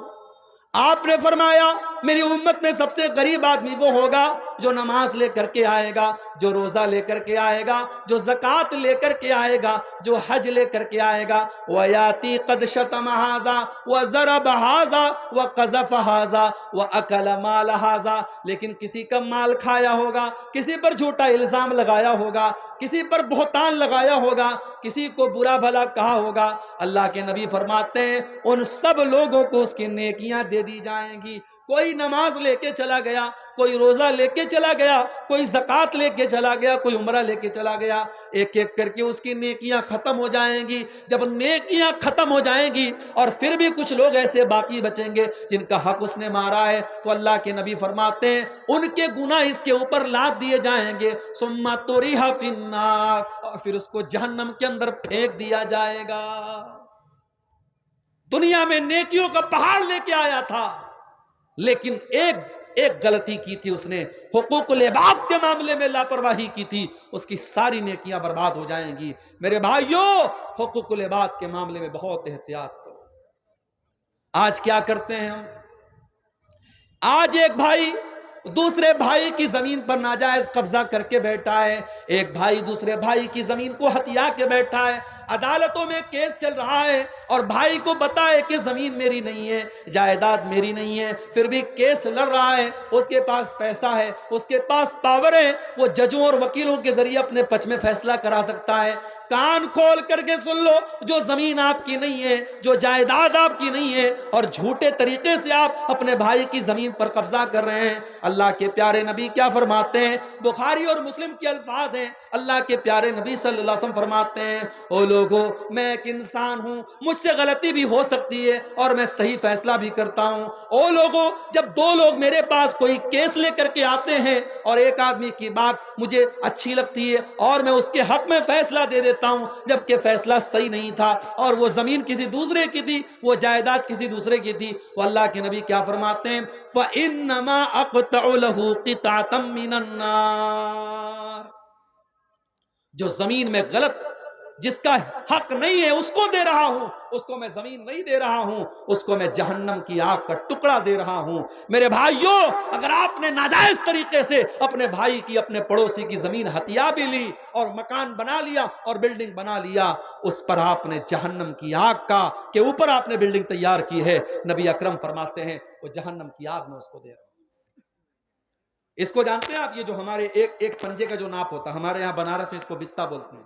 آپ نے فرمایا میری امت میں سب سے غریب آدمی وہ ہوگا جو نماز لے کر کے آئے گا، جو روزہ لے کر کے آئے گا، جو زکوٰۃ لے کر کے آئے گا، جو حج لے کر کے آئے گا۔ وَيَأْتِي قَدْ شَتَمَ هَٰذَا وَضَرَبَ هَٰذَا وَقَذَفَ هَٰذَا وَأَكَلَ مَالَ هَٰذَا، لیکن کسی کا مال کھایا ہوگا، کسی پر جھوٹا الزام لگایا ہوگا، کسی پر بہتان لگایا ہوگا، کسی کو برا بھلا کہا ہوگا، اللہ کے نبی فرماتے ہیں ان سب لوگوں کو اس کی نیکیاں دے دی جائیں گی۔ کوئی نماز لے کے چلا گیا، کوئی روزہ لے کے چلا گیا، کوئی زکوٰۃ لے کے چلا گیا، کوئی عمرہ لے کے چلا گیا، ایک ایک کر کے اس کی نیکیاں ختم ہو جائیں گی۔ جب نیکیاں ختم ہو جائیں گی اور پھر بھی کچھ لوگ ایسے باقی بچیں گے جن کا حق اس نے مارا ہے، تو اللہ کے نبی فرماتے ہیں ان کے گناہ اس کے اوپر لاد دیے جائیں گے، ثم طرح فی النار، اور پھر اس کو جہنم کے اندر پھینک دیا جائے گا۔ دنیا میں نیکیوں کا پہاڑ لے کے آیا تھا، لیکن ایک غلطی کی تھی، اس نے حقوق العباد کے معاملے میں لاپرواہی کی تھی، اس کی ساری نیکیاں برباد ہو جائیں گی۔ میرے بھائیوں، حقوق العباد کے معاملے میں بہت احتیاط کرو۔ آج کیا کرتے ہیں ہم؟ آج ایک بھائی دوسرے بھائی کی زمین پر ناجائز قبضہ کر کے بیٹھا ہے، ایک بھائی دوسرے بھائی کی زمین کو ہتھیا کے بیٹھا ہے، عدالتوں میں کیس چل رہا ہے اور بھائی کو بتائے کہ زمین میری نہیں ہے، جائیداد میری نہیں ہے، پھر بھی کیس لڑ رہا ہے، اس کے پاس پیسہ ہے، اس کے پاس پاور ہے، وہ ججوں اور وکیلوں کے ذریعے اپنے پچ میں فیصلہ کرا سکتا ہے۔ کان کھول کر کے سن لو، جو زمین آپ کی نہیں ہے، جو جائیداد آپ کی نہیں ہے، اور جھوٹے طریقے سے آپ اپنے بھائی کی زمین پر قبضہ کر رہے ہیں، اللہ کے پیارے نبی کیا فرماتے ہیں؟ بخاری اور مسلم کے الفاظ ہیں، اللہ کے پیارے نبی صلی اللہ علیہ وسلم فرماتے ہیں، او لوگو، میں ایک انسان ہوں، مجھ سے غلطی بھی ہو سکتی ہے اور میں صحیح فیصلہ بھی کرتا ہوں۔ او لوگو، جب دو لوگ میرے پاس کوئی کیس لے کر کے آتے ہیں اور ایک آدمی کی بات مجھے اچھی لگتی ہے اور میں اس کے حق میں فیصلہ دے دیتا ہوں، جبکہ فیصلہ صحیح نہیں تھا اور وہ زمین کسی دوسرے کی تھی، وہ جائیداد کسی دوسرے کی تھی، تو اللہ کے نبی کیا فرماتے ہیں؟ فَإِنَّمَا أَقْطَعُ لَهُ قِطْعَةً مِّنَ النَّارِ، جو زمین میں غلط، جس کا حق نہیں ہے اس کو دے رہا ہوں، اس کو میں زمین نہیں دے رہا ہوں، اس کو میں جہنم کی آگ کا ٹکڑا دے رہا ہوں۔ میرے بھائیوں، اگر آپ نے ناجائز طریقے سے اپنے بھائی کی، اپنے پڑوسی کی زمین ہتھیا بھی لی اور مکان بنا لیا اور بلڈنگ بنا لیا، اس پر آپ نے جہنم کی آگ کا کے اوپر آپ نے بلڈنگ تیار کی ہے، نبی اکرم فرماتے ہیں وہ جہنم کی آگ میں اس کو دے رہا ہوں۔ اس کو جانتے ہیں آپ؟ یہ جو ہمارے ایک پنجے کا جو ناپ ہوتا ہے، ہمارے یہاں بنارس میں اس کو بتا بولتے ہیں،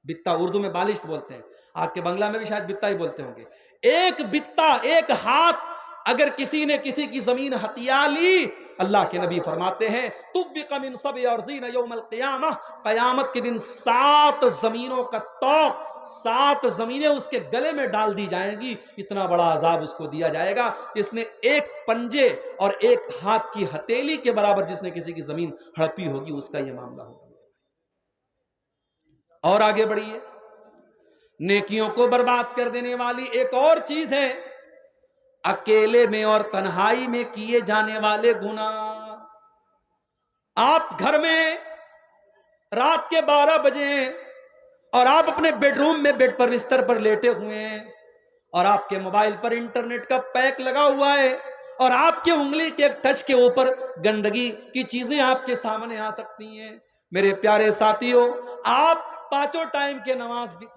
بتا اردو میں بالشت بولتے ہیں، آپ کے بنگلہ میں بھی شاید بتا ہی بولتے ہوں گے۔ ایک بتا، ایک ہاتھ اگر کسی نے کسی کی زمین ہتھیا لی، اللہ کے نبی فرماتے ہیں طُوِّقَ مِن سَبْعِ أَرْضِينَ يَوْمَ الْقِيَامَةِ، قیامت کے دن 7 زمینوں کا توق، 7 زمینیں اس کے گلے میں ڈال دی جائیں گی، اتنا بڑا عذاب اس کو دیا جائے گا۔ اس نے ایک پنجے اور ایک ہاتھ کی ہتھیلی کے برابر جس نے کسی کی زمین ہڑپی ہوگی، اس کا یہ معاملہ ہوگا۔ اور آگے بڑھیے، نیکیوں کو برباد کر دینے والی ایک اور چیز ہے اکیلے میں اور تنہائی میں کیے جانے والے گناہ۔ آپ گھر میں رات کے 12 بجے ہیں اور آپ اپنے بیڈ روم میں بیڈ پر بستر پر لیٹے ہوئے ہیں اور آپ کے موبائل پر انٹرنیٹ کا پیک لگا ہوا ہے اور آپ کے انگلی کے ایک ٹچ کے اوپر گندگی کی چیزیں آپ کے سامنے آ سکتی ہیں۔ میرے پیارے ساتھیوں، آپ 5 ٹائم کے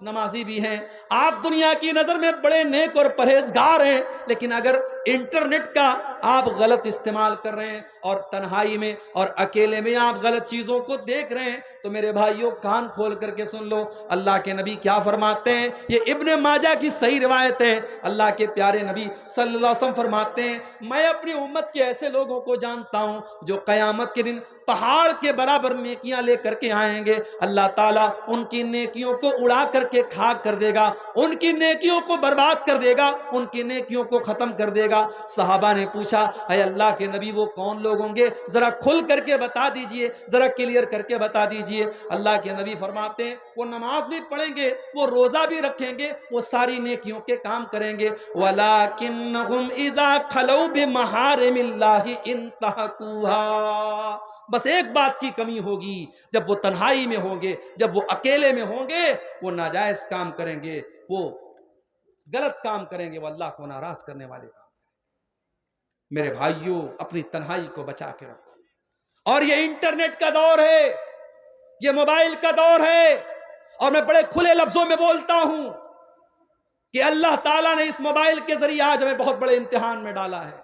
نمازی بھی ہیں، آپ دنیا کی نظر میں بڑے نیک اور پرہیزگار ہیں، لیکن اگر انٹرنیٹ کا آپ غلط استعمال کر رہے ہیں اور تنہائی میں اور اکیلے میں آپ غلط چیزوں کو دیکھ رہے ہیں، تو میرے بھائیوں کان کھول کر کے سن لو، اللہ کے نبی کیا فرماتے ہیں؟ یہ ابن ماجہ کی صحیح روایت ہے، اللہ کے پیارے نبی صلی اللہ علیہ وسلم فرماتے ہیں میں اپنی امت کے ایسے لوگوں کو جانتا ہوں جو قیامت کے دن پہاڑ کے برابر نیکیاں لے کر کے آئیں گے، اللہ تعالیٰ ان کی نیکیوں کو اڑا کر کے خاک کر دے گا، ان کی نیکیوں کو برباد کر دے گا، ان کی نیکیوں کو ختم کر دے گا۔ صحابہ نے پوچھا اے اللہ کے نبی وہ کون لوگ ہوں گے؟ ذرا کھل کر کے بتا دیجئے، ذرا کلیئر کر کے بتا دیجئے۔ اللہ کے نبی فرماتے ہیں وہ نماز بھی پڑھیں گے، وہ روزہ بھی رکھیں گے، وہ ساری نیکیوں کے کام کریں گے، وَلَكِنَّهُمْ إِذَا خَلَوْا بِمَحَارِمِ اللَّهِ انتهكوها، بس ایک بات کی کمی ہوگی، جب وہ تنہائی میں ہوں گے، جب وہ اکیلے میں ہوں گے، وہ ناجائز کام کریں گے، وہ غلط کام کریں گے، وہ اللہ کو ناراض کرنے والے کام۔ میرے بھائیوں اپنی تنہائی کو بچا کے رکھو. اور یہ انٹرنیٹ کا دور ہے, یہ موبائل کا دور ہے, اور میں بڑے کھلے لفظوں میں بولتا ہوں کہ اللہ تعالیٰ نے اس موبائل کے ذریعے آج ہمیں بہت بڑے امتحان میں ڈالا ہے.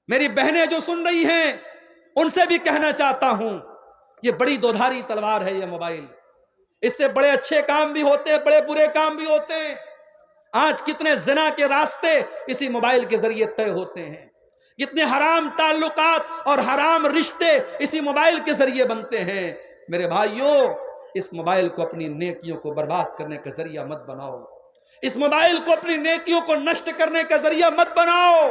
میری بہنیں جو سن رہی ہیں ان سے بھی کہنا چاہتا ہوں, یہ بڑی دودھاری تلوار ہے یہ موبائل. اس سے بڑے اچھے کام بھی ہوتے ہیں, بڑے برے کام بھی ہوتے ہیں. آج کتنے زنا کے راستے اسی موبائل کے ذریعے طے ہوتے ہیں, کتنے حرام تعلقات اور حرام رشتے اسی موبائل کے ذریعے بنتے ہیں. میرے بھائیوں اس موبائل کو اپنی نیکیوں کو برباد کرنے کا ذریعہ مت بناؤ, اس موبائل کو اپنی نیکیوں کو نشٹ کرنے کا ذریعہ مت بناؤ.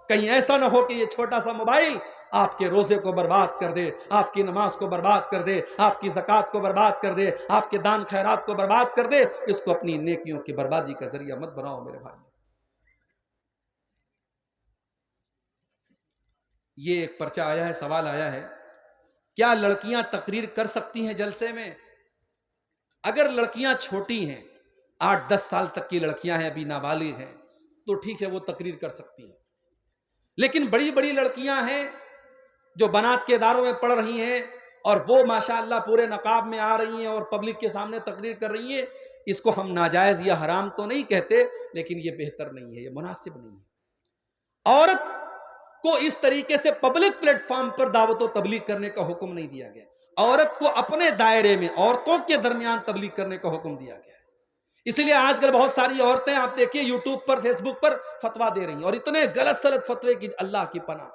کہیں ایسا نہ ہو کہ یہ چھوٹا سا موبائل آپ کے روزے کو برباد کر دے, آپ کی نماز کو برباد کر دے, آپ کی زکوٰۃ کو برباد کر دے, آپ کے دان خیرات کو برباد کر دے. اس کو اپنی نیکیوں کی بربادی کا ذریعہ مت بناؤ میرے بھائی. یہ ایک پرچہ آیا ہے, سوال آیا ہے, کیا لڑکیاں تقریر کر سکتی ہیں جلسے میں؟ اگر لڑکیاں چھوٹی ہیں, 8-10 سال تک کی لڑکیاں ہیں, ابھی نابالغ ہیں, تو ٹھیک ہے وہ تقریر کر سکتی ہیں. لیکن بڑی بڑی لڑکیاں ہیں جو بنات کے اداروں میں پڑھ رہی ہیں اور وہ ماشاءاللہ پورے نقاب میں آ رہی ہیں اور پبلک کے سامنے تقریر کر رہی ہیں, اس کو ہم ناجائز یا حرام تو نہیں کہتے, لیکن یہ بہتر نہیں ہے, یہ مناسب نہیں ہے. عورت کو اس طریقے سے پبلک پلیٹ فارم پر دعوت و تبلیغ کرنے کا حکم نہیں دیا گیا. عورت کو اپنے دائرے میں عورتوں کے درمیان تبلیغ کرنے کا حکم دیا گیا ہے. اس لیے آج کل بہت ساری عورتیں آپ دیکھیے یوٹیوب پر, فیس بک پر فتوا دے رہی ہیں, اور اتنے غلط سلط فتوے کی اللہ کی پناہ,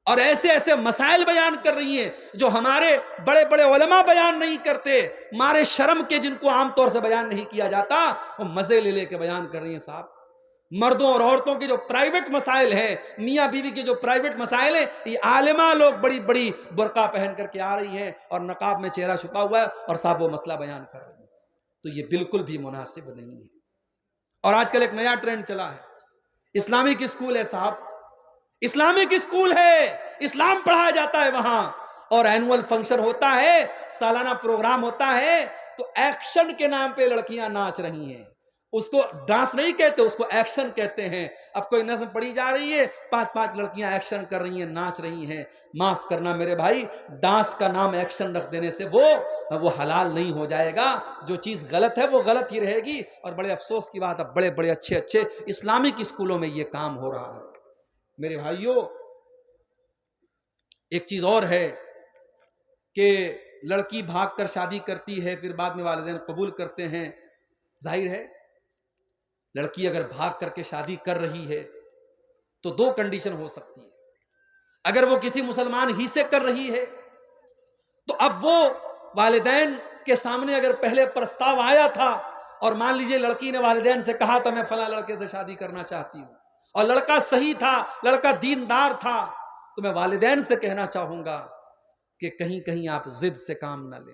اور ایسے ایسے مسائل بیان کر رہی ہیں جو ہمارے بڑے بڑے علماء بیان نہیں کرتے, مارے شرم کے, جن کو عام طور سے بیان نہیں کیا جاتا, وہ مزے لے لے کے بیان کر رہی ہیں. صاحب مردوں اور عورتوں کے جو پرائیویٹ مسائل ہیں, میاں بیوی کے جو پرائیویٹ مسائل ہیں, یہ عالمہ لوگ بڑی بڑی برقع پہن کر کے آ رہی ہیں اور نقاب میں چہرہ چھپا ہوا ہے, اور صاحب وہ مسئلہ بیان کر رہی ہیں. تو یہ بالکل بھی مناسب نہیں ہے. اور آج کل ایک نیا ٹرینڈ چلا ہے, اسلامک اسکول ہے. صاحب اسلامک اسکول ہے, اسلام پڑھایا جاتا ہے وہاں, اور اینول فنکشن ہوتا ہے, سالانہ پروگرام ہوتا ہے, تو ایکشن کے نام پہ لڑکیاں ناچ رہی ہیں. اس کو ڈانس نہیں کہتے, اس کو ایکشن کہتے ہیں. اب کوئی نظم پڑھی جا رہی ہے, 5 لڑکیاں ایکشن کر رہی ہیں, ناچ رہی ہیں. معاف کرنا میرے بھائی, ڈانس کا نام ایکشن رکھ دینے سے وہ حلال نہیں ہو جائے گا. جو چیز غلط ہے وہ غلط ہی رہے گی. اور بڑے افسوس کی بات, اب بڑے بڑے اچھے اچھے اسلامک اسکولوں میں یہ کام ہو رہا ہے. میرے بھائیوں ایک چیز اور ہے کہ لڑکی بھاگ کر شادی کرتی ہے, پھر بعد میں والدین قبول کرتے ہیں. ظاہر ہے لڑکی اگر بھاگ کر کے شادی کر رہی ہے تو 2 کنڈیشن ہو سکتی ہے. اگر وہ کسی مسلمان ہی سے کر رہی ہے تو اب وہ والدین کے سامنے اگر پہلے پرستاو آیا تھا, اور مان لیجئے لڑکی نے والدین سے کہا تھا میں فلاں لڑکے سے شادی کرنا چاہتی ہوں, اور لڑکا صحیح تھا, لڑکا دیندار تھا, تو میں والدین سے کہنا چاہوں گا کہ کہیں آپ ضد سے کام نہ لیں.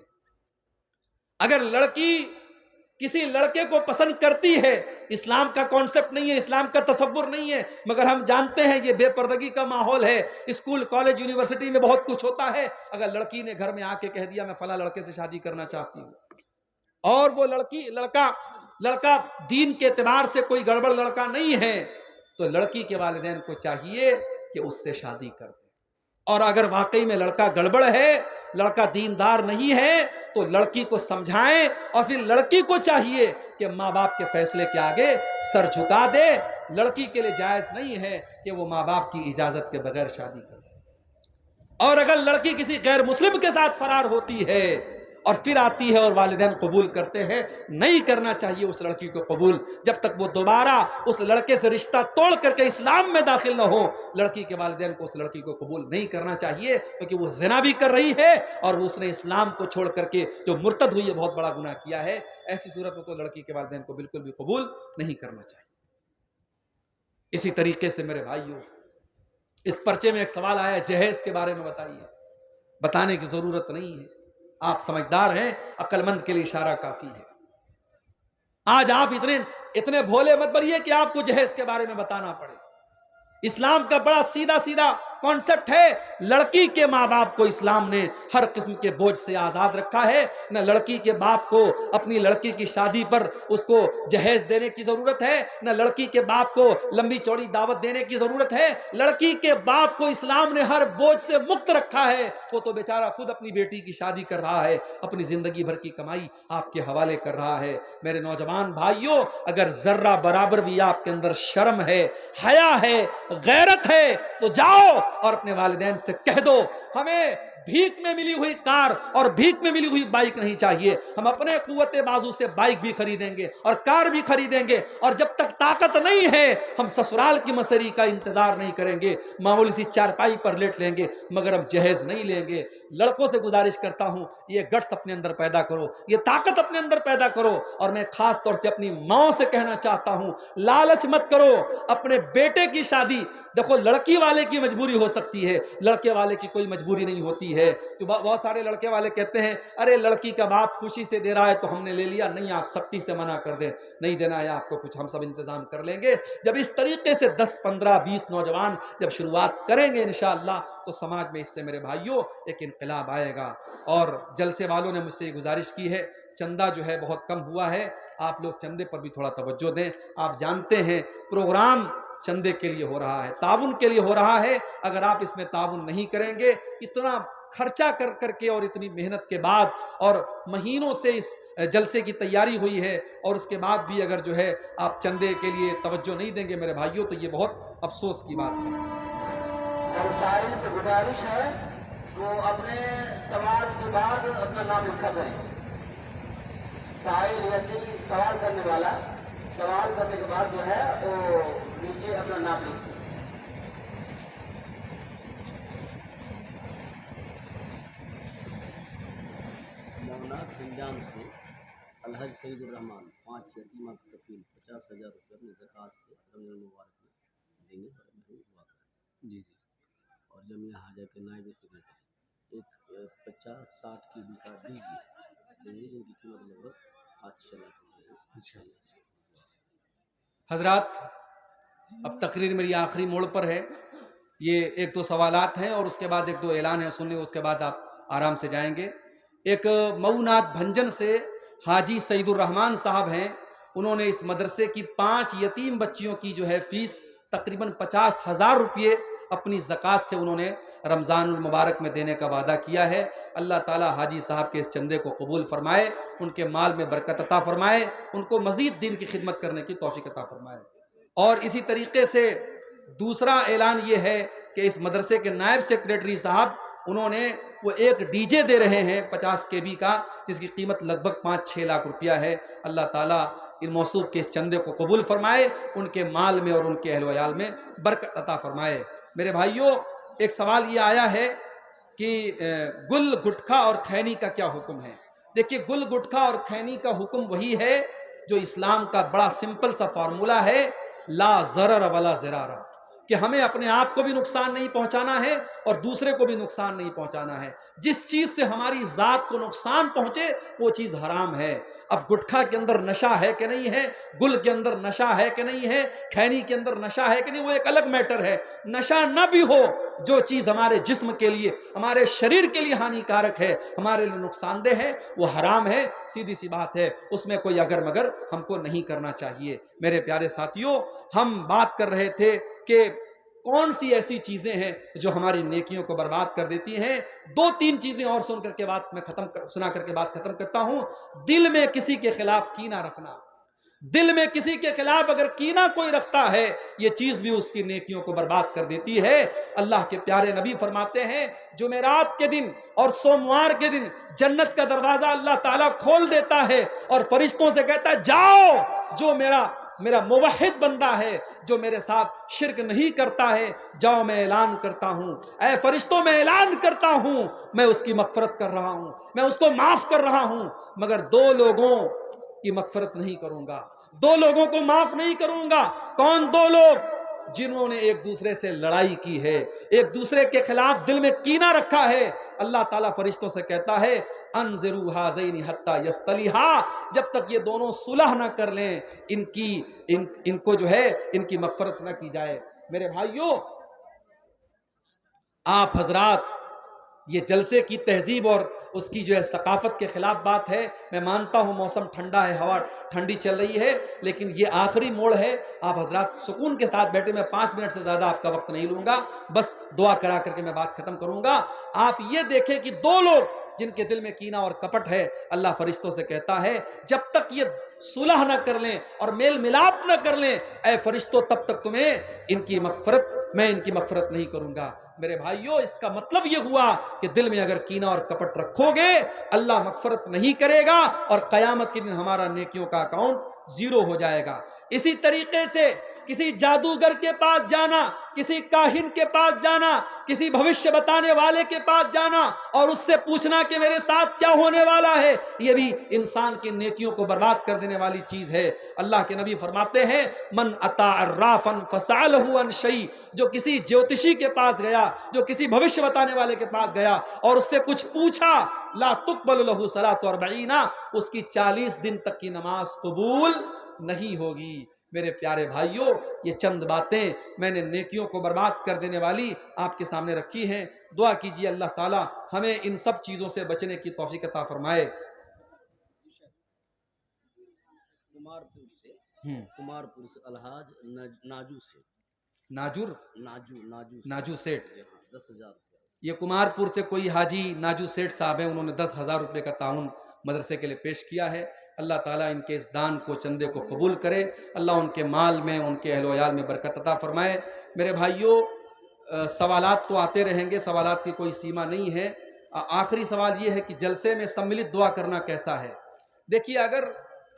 اگر لڑکی کسی لڑکے کو پسند کرتی ہے, اسلام کا کانسیپٹ نہیں ہے, اسلام کا تصور نہیں ہے, مگر ہم جانتے ہیں یہ بے پردگی کا ماحول ہے, اسکول کالج یونیورسٹی میں بہت کچھ ہوتا ہے. اگر لڑکی نے گھر میں آ کے کہہ دیا میں فلاں لڑکے سے شادی کرنا چاہتی ہوں, اور وہ لڑکا دین کے اعتبار سے کوئی گڑبڑ لڑکا نہیں ہے, تو لڑکی کے والدین کو چاہیے کہ اس سے شادی کر دیں. اور اگر واقعی میں لڑکا گڑبڑ ہے, لڑکا دیندار نہیں ہے, تو لڑکی کو سمجھائیں, اور پھر لڑکی کو چاہیے کہ ماں باپ کے فیصلے کے آگے سر جھکا دے. لڑکی کے لیے جائز نہیں ہے کہ وہ ماں باپ کی اجازت کے بغیر شادی کرے. اور اگر لڑکی کسی غیر مسلم کے ساتھ فرار ہوتی ہے اور پھر آتی ہے اور والدین قبول کرتے ہیں, نہیں کرنا چاہیے اس لڑکی کو قبول جب تک وہ دوبارہ اس لڑکے سے رشتہ توڑ کر کے اسلام میں داخل نہ ہو. لڑکی کے والدین کو اس لڑکی کو قبول نہیں کرنا چاہیے, کیونکہ وہ زنا بھی کر رہی ہے اور اس نے اسلام کو چھوڑ کر کے جو مرتد ہوئی ہے بہت بڑا گناہ کیا ہے. ایسی صورت میں تو لڑکی کے والدین کو بالکل بھی قبول نہیں کرنا چاہیے. اسی طریقے سے میرے بھائیوں اس پرچے میں ایک سوال آیا ہے, جہیز کے بارے میں بتائیے. بتانے کی ضرورت نہیں ہے, آپ سمجھدار ہیں, عقل مند کے لیے اشارہ کافی ہے. آج آپ اتنے بھولے مت بنیے کہ آپ کو جہیز کے بارے میں بتانا پڑے. اسلام کا بڑا سیدھا کانسیپٹ ہے. لڑکی کے ماں باپ کو اسلام نے ہر قسم کے بوجھ سے آزاد رکھا ہے. نہ لڑکی کے باپ کو اپنی لڑکی کی شادی پر اس کو جہیز دینے کی ضرورت ہے, نہ لڑکی کے باپ کو لمبی چوڑی دعوت دینے کی ضرورت ہے. لڑکی کے باپ کو اسلام نے ہر بوجھ سے مکت رکھا ہے. وہ تو بیچارہ خود اپنی بیٹی کی شادی کر رہا ہے, اپنی زندگی بھر کی کمائی آپ کے حوالے کر رہا ہے. میرے نوجوان بھائیوں, اگر ذرہ برابر بھی آپ کے اندر شرم ہے, حیا ہے, غیرت ہے, تو جاؤ اور اپنے والدین سے کہہ دو ہمیں بھیک میں ملی ہوئی کار اور بھیک میں ملی ہوئی بائک نہیں چاہیے. ہم اپنے قوت بازو سے بائک بھی خریدیں گے اور کار بھی خریدیں گے, اور جب تک طاقت نہیں ہے ہم سسرال کی مسری کا انتظار نہیں کریں گے, معمولی سی چارپائی پر لیٹ لیں گے, مگر ہم جہیز نہیں لیں گے. لڑکوں سے گزارش کرتا ہوں, یہ گٹس اپنے اندر پیدا کرو, یہ طاقت اپنے اندر پیدا کرو. اور میں خاص طور سے اپنی ماں سے کہنا چاہتا ہوں, لالچ مت کرو. اپنے بیٹے کی شادی, دیکھو لڑکی والے کی مجبوری ہو سکتی ہے, لڑکے والے کی کوئی مجبوری نہیں ہوتی ہے. جو بہت سارے لڑکے والے کہتے ہیں ارے لڑکی کا باپ خوشی سے دے رہا ہے تو ہم نے لے لیا. نہیں, آپ سختی سے منع کر دیں, نہیں دینا ہے آپ کو کچھ, ہم سب انتظام کر لیں گے. جب اس طریقے سے 10 15 20 نوجوان جب شروعات کریں گے انشاءاللہ, تو سماج میں اس سے میرے بھائیوں ایک انقلاب آئے گا. اور جلسے والوں نے مجھ سے یہ گزارش کی ہے, چندہ جو ہے بہت کم ہوا ہے, آپ لوگ چندے پر بھی تھوڑا توجہ دیں. آپ جانتے ہیں پروگرام چندے کے لیے ہو رہا ہے, تعاون کے لیے ہو رہا ہے. اگر آپ اس میں تعاون نہیں کریں گے, اتنا خرچہ کر کے اور اتنی محنت کے بعد اور مہینوں سے اس جلسے کی تیاری ہوئی ہے, اور اس کے بعد بھی اگر جو ہے آپ چندے کے لیے توجہ نہیں دیں گے میرے بھائیوں, تو یہ بہت افسوس کی بات ہے. اور سائل سے گزارش ہے وہ اپنے سوال کے بعد اپنا نام لکھا کریں. سائل یعنی سوال کرنے والا, سوال کرنے کے بعد جو ہے وہ نیچے اپنا نام لکھیں. نونات گنجام سے الحج سعید الرحمان 5 یتیمہ کی کفیل 50,000 روپے اپنے زکوٰۃ سے رمضان المبارک میں دینے پر محروم ہوا کریں. جی. اور جمعیہ حاجہ کے نائب سیکرٹری ایک 50-60 کی بھی کارڈ دیجیے دیں گے, جن کی قیمت لگ بھگ 8 لاکھ روپے ہے. حضرات, اب تقریر میری آخری موڑ پر ہے. یہ 1-2 سوالات ہیں اور اس کے بعد 1-2 اعلان ہیں, سننے اس کے بعد آپ آرام سے جائیں گے. ایک مئونات بھنجن سے حاجی سعید الرحمان صاحب ہیں, انہوں نے اس مدرسے کی 5 یتیم بچیوں کی جو ہے فیس تقریباً 50,000 روپے اپنی زکوٰۃ سے انہوں نے رمضان المبارک میں دینے کا وعدہ کیا ہے. اللہ تعالی حاجی صاحب کے اس چندے کو قبول فرمائے, ان کے مال میں برکت عطا فرمائے, ان کو مزید دین کی خدمت کرنے کی توفیق عطا فرمائے. اور اسی طریقے سے دوسرا اعلان یہ ہے کہ اس مدرسے کے نائب سیکریٹری صاحب, انہوں نے وہ ایک ڈی جے دے رہے ہیں 50 KB کا, جس کی قیمت لگ بھگ 5-6 لاکھ روپیہ ہے. اللہ تعالیٰ ان موصوف کے اس چندے کو قبول فرمائے, ان کے مال میں اور ان کے اہل و عیال میں برکت عطا فرمائے. میرے بھائیوں, ایک سوال یہ آیا ہے کہ گل گٹکھا اور کھینی کا کیا حکم ہے. دیکھیے, گل گٹکھا اور کھینی کا حکم وہی ہے جو اسلام کا بڑا سمپل سا فارمولہ ہے, لا ضرر ولا ضرار, کہ ہمیں اپنے آپ کو بھی نقصان نہیں پہنچانا ہے اور دوسرے کو بھی نقصان نہیں پہنچانا ہے. جس چیز سے ہماری ذات کو نقصان پہنچے وہ چیز حرام ہے. اب گٹکھا کے اندر نشہ ہے کہ نہیں ہے, گل کے اندر نشہ ہے کہ نہیں ہے, کھینی کے اندر نشہ ہے کہ نہیں, وہ ایک الگ میٹر ہے. نشہ نہ بھی ہو, جو چیز ہمارے جسم کے لیے, ہمارے شریر کے لیے ہانی کارک ہے, ہمارے لیے نقصان دہ ہے, وہ حرام ہے. سیدھی سی بات ہے, اس میں کوئی اگر مگر ہم کو نہیں کرنا چاہیے. میرے پیارے ساتھیوں, ہم بات کر رہے تھے کہ کون سی ایسی چیزیں ہیں جو ہماری نیکیوں کو برباد کر دیتی ہیں. 2-3 چیزیں اور سنا کر کے بات ختم کرتا ہوں. دل میں کسی کے خلاف کینہ رکھنا, دل میں کسی کے خلاف اگر کینہ کوئی رکھتا ہے, یہ چیز بھی اس کی نیکیوں کو برباد کر دیتی ہے. اللہ کے پیارے نبی فرماتے ہیں, جمعرات کے دن اور سوموار کے دن جنت کا دروازہ اللہ تعالیٰ کھول دیتا ہے اور فرشتوں سے کہتا ہے, جاؤ, جو میرا موحد بندہ ہے, جو میرے ساتھ شرک نہیں کرتا ہے, جاؤ, میں اعلان کرتا ہوں, اے فرشتوں, میں اعلان کرتا ہوں, میں اس کی مغفرت کر رہا ہوں, میں اس کو معاف کر رہا ہوں, مگر 2 لوگوں کی مغفرت نہیں کروں گا, 2 لوگوں کو معاف نہیں کروں گا. کون 2 لوگ؟ جنہوں نے ایک دوسرے سے لڑائی کی ہے, ایک دوسرے کے خلاف دل میں کینہ رکھا ہے. اللہ تعالیٰ فرشتوں سے کہتا ہے, انظروا ھذین حتی یصطلحا, جب تک یہ دونوں صلح نہ کر لیں, ان کو جو ہے ان کی مغفرت نہ کی جائے. میرے بھائیوں, آپ حضرات یہ جلسے کی تہذیب اور اس کی جو ہے ثقافت کے خلاف بات ہے. میں مانتا ہوں موسم ٹھنڈا ہے, ہوا ٹھنڈی چل رہی ہے, لیکن یہ آخری موڑ ہے. آپ حضرات سکون کے ساتھ بیٹھے, میں 5 منٹ سے زیادہ آپ کا وقت نہیں لوں گا, بس دعا کرا کر کے میں بات ختم کروں گا. آپ یہ دیکھیں کہ 2 لوگ جن کے دل میں کینہ اور کپٹ ہے, اللہ فرشتوں سے کہتا ہے جب تک یہ صلح نہ کر لیں اور میل ملاپ نہ کر لیں, اے فرشتوں تب تک میں ان کی مغفرت نہیں کروں گا. میرے بھائیوں, اس کا مطلب یہ ہوا کہ دل میں اگر کینہ اور کپٹ رکھو گے اللہ مغفرت نہیں کرے گا, اور قیامت کے دن ہمارا نیکیوں کا اکاؤنٹ 0 ہو جائے گا. اسی طریقے سے کسی جادوگر کے پاس جانا, کسی کاہن کے پاس جانا, کسی بھوشیہ بتانے والے کے پاس جانا اور اس سے پوچھنا کہ میرے ساتھ کیا ہونے والا ہے, یہ بھی انسان کی نیکیوں کو برباد کر دینے والی چیز ہے. اللہ کے نبی فرماتے ہیں من اتا عرافا فسألہ عن شیء, جو کسی جوتشی کے پاس گیا, جو کسی بھوشیہ بتانے والے کے پاس گیا اور اس سے کچھ پوچھا, لا تقبل له صلاۃ 40, اس کی 40 دن تک کی نماز قبول نہیں ہوگی. میرے پیارے بھائیوں, یہ چند باتیں میں نے نیکیوں کو برباد کر دینے والی آپ کے سامنے رکھی ہیں. دعا کیجیے اللہ تعالی ہمیں ان سب چیزوں سے بچنے کی توفیق عطا فرمائے. کمارپور سے الحاج ناجو سے ناجو سیٹھ, 10,000 یہ کمارپور سے کوئی حاجی ناجو سیٹھ صاحب ہیں, انہوں نے 10,000 روپے کا تعاون مدرسے کے لیے پیش کیا ہے. اللہ تعالیٰ ان کے اس دان کو, چندے کو قبول کرے. اللہ ان کے مال میں, ان کے اہل و عیال میں برکت عطا فرمائے. میرے بھائیوں, سوالات تو آتے رہیں گے, سوالات کی کوئی سیما نہیں ہے. آخری سوال یہ ہے کہ جلسے میں سملت دعا کرنا کیسا ہے؟ دیکھیے, اگر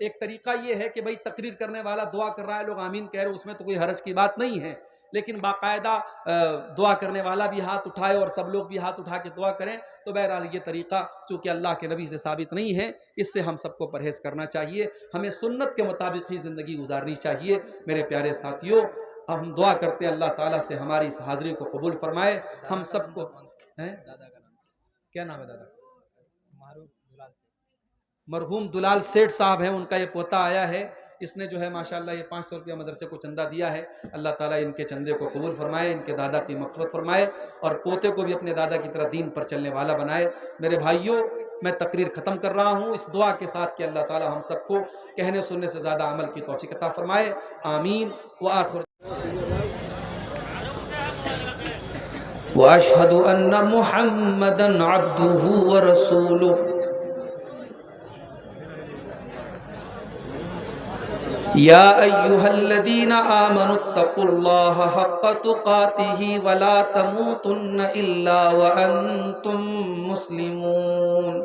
ایک طریقہ یہ ہے کہ بھئی تقریر کرنے والا دعا کر رہا ہے, لوگ آمین کہہ رہے, اس میں تو کوئی حرج کی بات نہیں ہے, لیکن باقاعدہ دعا کرنے والا بھی ہاتھ اٹھائے اور سب لوگ بھی ہاتھ اٹھا کے دعا کریں, تو بہرحال یہ طریقہ چونکہ اللہ کے نبی سے ثابت نہیں ہے, اس سے ہم سب کو پرہیز کرنا چاہیے. ہمیں سنت کے مطابق ہی زندگی گزارنی چاہیے. میرے پیارے ساتھیوں, اب ہم دعا کرتے ہیں اللہ تعالیٰ سے ہماری اس حاضری کو قبول فرمائے. ہم سب کو کیا نام ہے دادا؟ مرحوم دلال سیٹھ صاحب ہیں, ان کا یہ پوتا آیا ہے, اس نے جو ہے ماشاءاللہ یہ 500 روپیہ مدرسے کو چندہ دیا ہے. اللہ تعالیٰ ان کے چندے کو قبول فرمائے, ان کے دادا کی مغفرت فرمائے, اور پوتے کو بھی اپنے دادا کی طرح دین پر چلنے والا بنائے. میرے بھائیوں, میں تقریر ختم کر رہا ہوں اس دعا کے ساتھ کہ اللہ تعالیٰ ہم سب کو کہنے سننے سے زیادہ عمل کی توفیق عطا فرمائے. آمین. وآخر واشهد ان محمدا عبده ورسوله. یا ایھا الذین آمنوا اتقوا اللہ حق تقاتہ ولا تموتن الا وانتم مسلمون.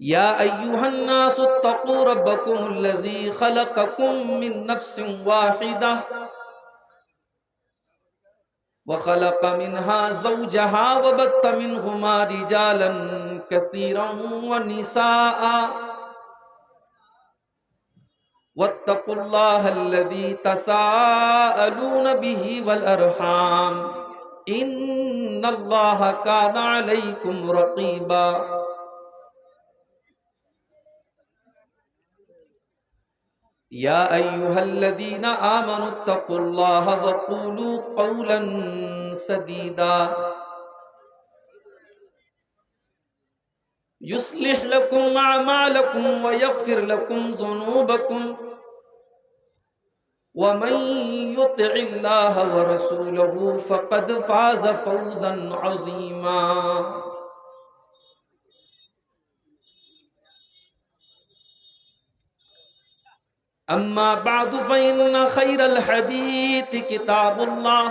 یا ایھا الناس اتقوا ربکم الذی خلقکم من نفس واحدہ وخلق منها زوجها وبث منهما رجالا كثيرا ونساء واتقوا الله الذي تساءلون به والأرحام إن الله كان عليكم رقيبا. یا ایھا الذین آمنوا اتقوا اللہ وقولوا قولا سدیدا یصلح لکم اعمالکم ویغفر لکم ذنوبکم ومن یطع اللہ ورسولہ فقد فاز فوزا عظیما. اما بعد فإن خير الحديث كتاب الله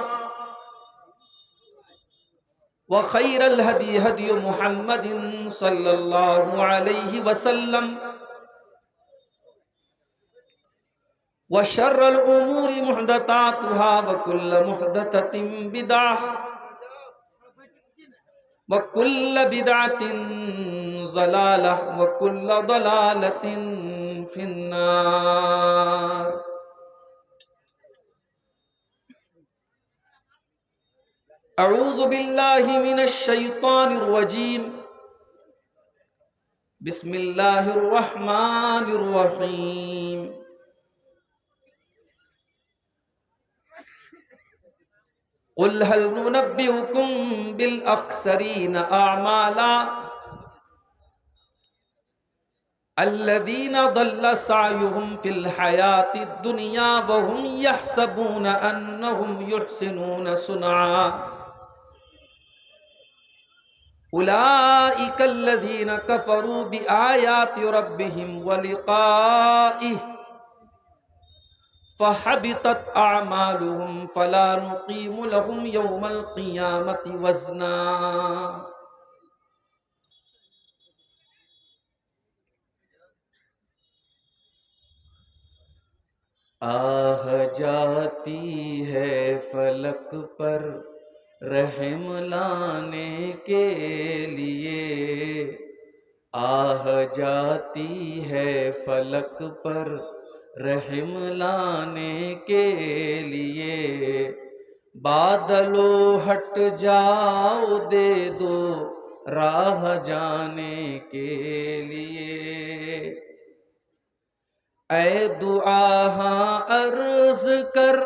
وخير الهدي هدي محمد صلى الله عليه وسلم وشر الأمور محدثاتها وكل محدثة بدعة وكل بدعة ضلالة وكل ضلالة في النار. اعوذ باللہ من الشیطان الرجیم. بسم اللہ الرحمن الرحیم. قل هل ننبئكم بالأخسرين أعمالا الذين ضل سعيهم في الحياة الدنيا وهم يحسبون أنهم يحسنون صنعا أولئك الذين كفروا بآيات ربهم ولقائه فحبطت أعمالهم فلا نقيم لهم يوم القيامة وزنا. آہ جاتی ہے فلک پر رحم لانے کے لیے، آہ جاتی ہے فلک پر رحم لانے کے لیے، بادلو ہٹ جاؤ دے دو راہ جانے کے لیے. اے دعا ہاں عرض کر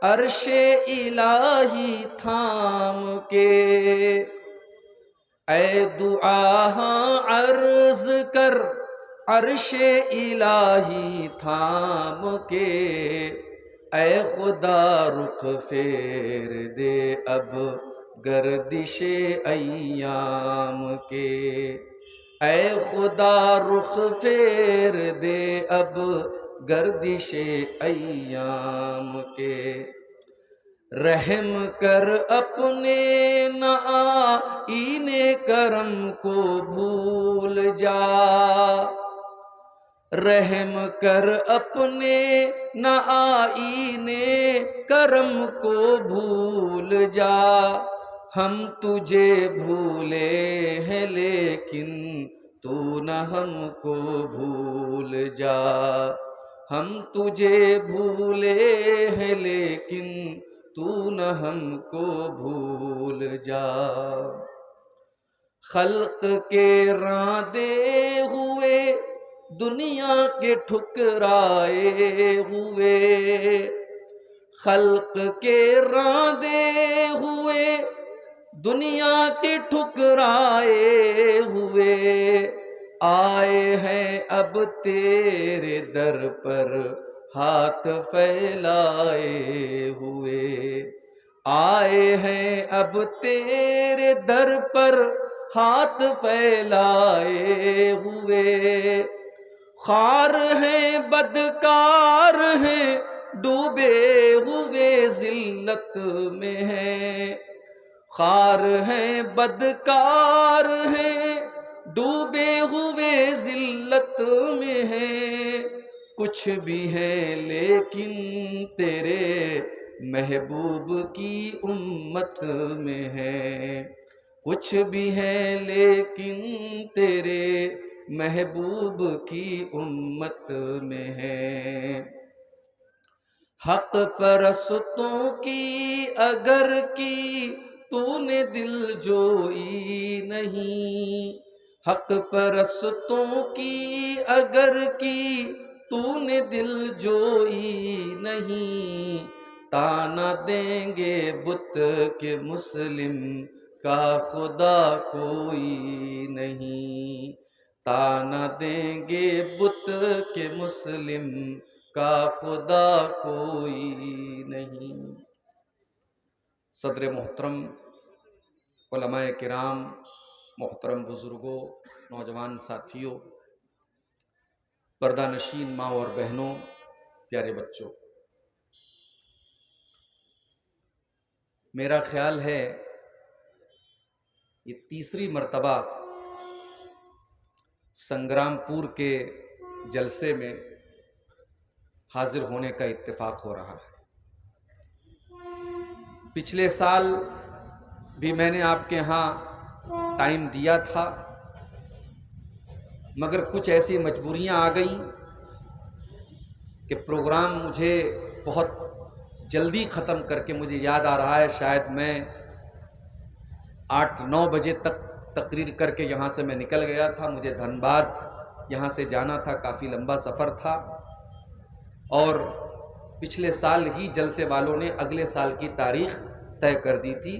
عرش الہی تھام کے، اے دعا ہاں عرض کر عرش الہی تھام کے، اے خدا رخ پھیر دے اب گردش ایام کے، اے خدا رخ پھیر دے اب گردش ایام کے. رحم کر اپنے نائین کرم کو بھول جا، رحم کر اپنے نائین کرم کو بھول جا. ہم تجھے بھولے ہیں لیکن تو نہ ہم کو بھول جا، ہم تجھے بھولے ہیں لیکن تو نہ ہم کو بھول جا. خلق کے راندے ہوئے دنیا کے ٹھکرائے ہوئے، خلق کے راندے ہوئے دنیا کے ٹھکرائے ہوئے، آئے ہیں اب تیرے در پر ہاتھ پھیلائے ہوئے، آئے ہیں اب تیرے در پر ہاتھ پھیلائے ہوئے. خوار ہیں بدکار ہیں ڈوبے ہوئے ذلت میں ہیں، خوار ہیں بدکار ہیں ڈوبے ہوئے ذلت میں ہیں. کچھ بھی ہیں لیکن تیرے محبوب کی امت میں ہیں، کچھ بھی ہیں لیکن تیرے محبوب کی امت میں ہیں. حق پرستوں کی اگر کی تو نے دل جوئی نہیں، حق پرستوں کی اگر کی تو نے دل جوئی نہیں، تانا دیں گے بت کے مسلم کا خدا کوئی نہیں، تانا دیں گے بت کے مسلم کا خدا کوئی نہیں. صدر محترم، علماء کرام، محترم بزرگوں، نوجوان ساتھیوں، پردہ نشین ماں اور بہنوں، پیارے بچوں، میرا خیال ہے یہ تیسری مرتبہ سنگرام پور کے جلسے میں حاضر ہونے کا اتفاق ہو رہا ہے. پچھلے سال بھی میں نے آپ کے ہاں ٹائم دیا تھا، مگر کچھ ایسی مجبوریاں آ گئیں کہ پروگرام مجھے بہت جلدی ختم کر کے، مجھے یاد آ رہا ہے شاید میں 8-9 بجے تک تقریر کر کے یہاں سے میں نکل گیا تھا. مجھے دھنباد یہاں سے جانا تھا، کافی لمبا سفر تھا، اور پچھلے سال ہی جلسے والوں نے اگلے سال کی تاریخ طے کر دی تھی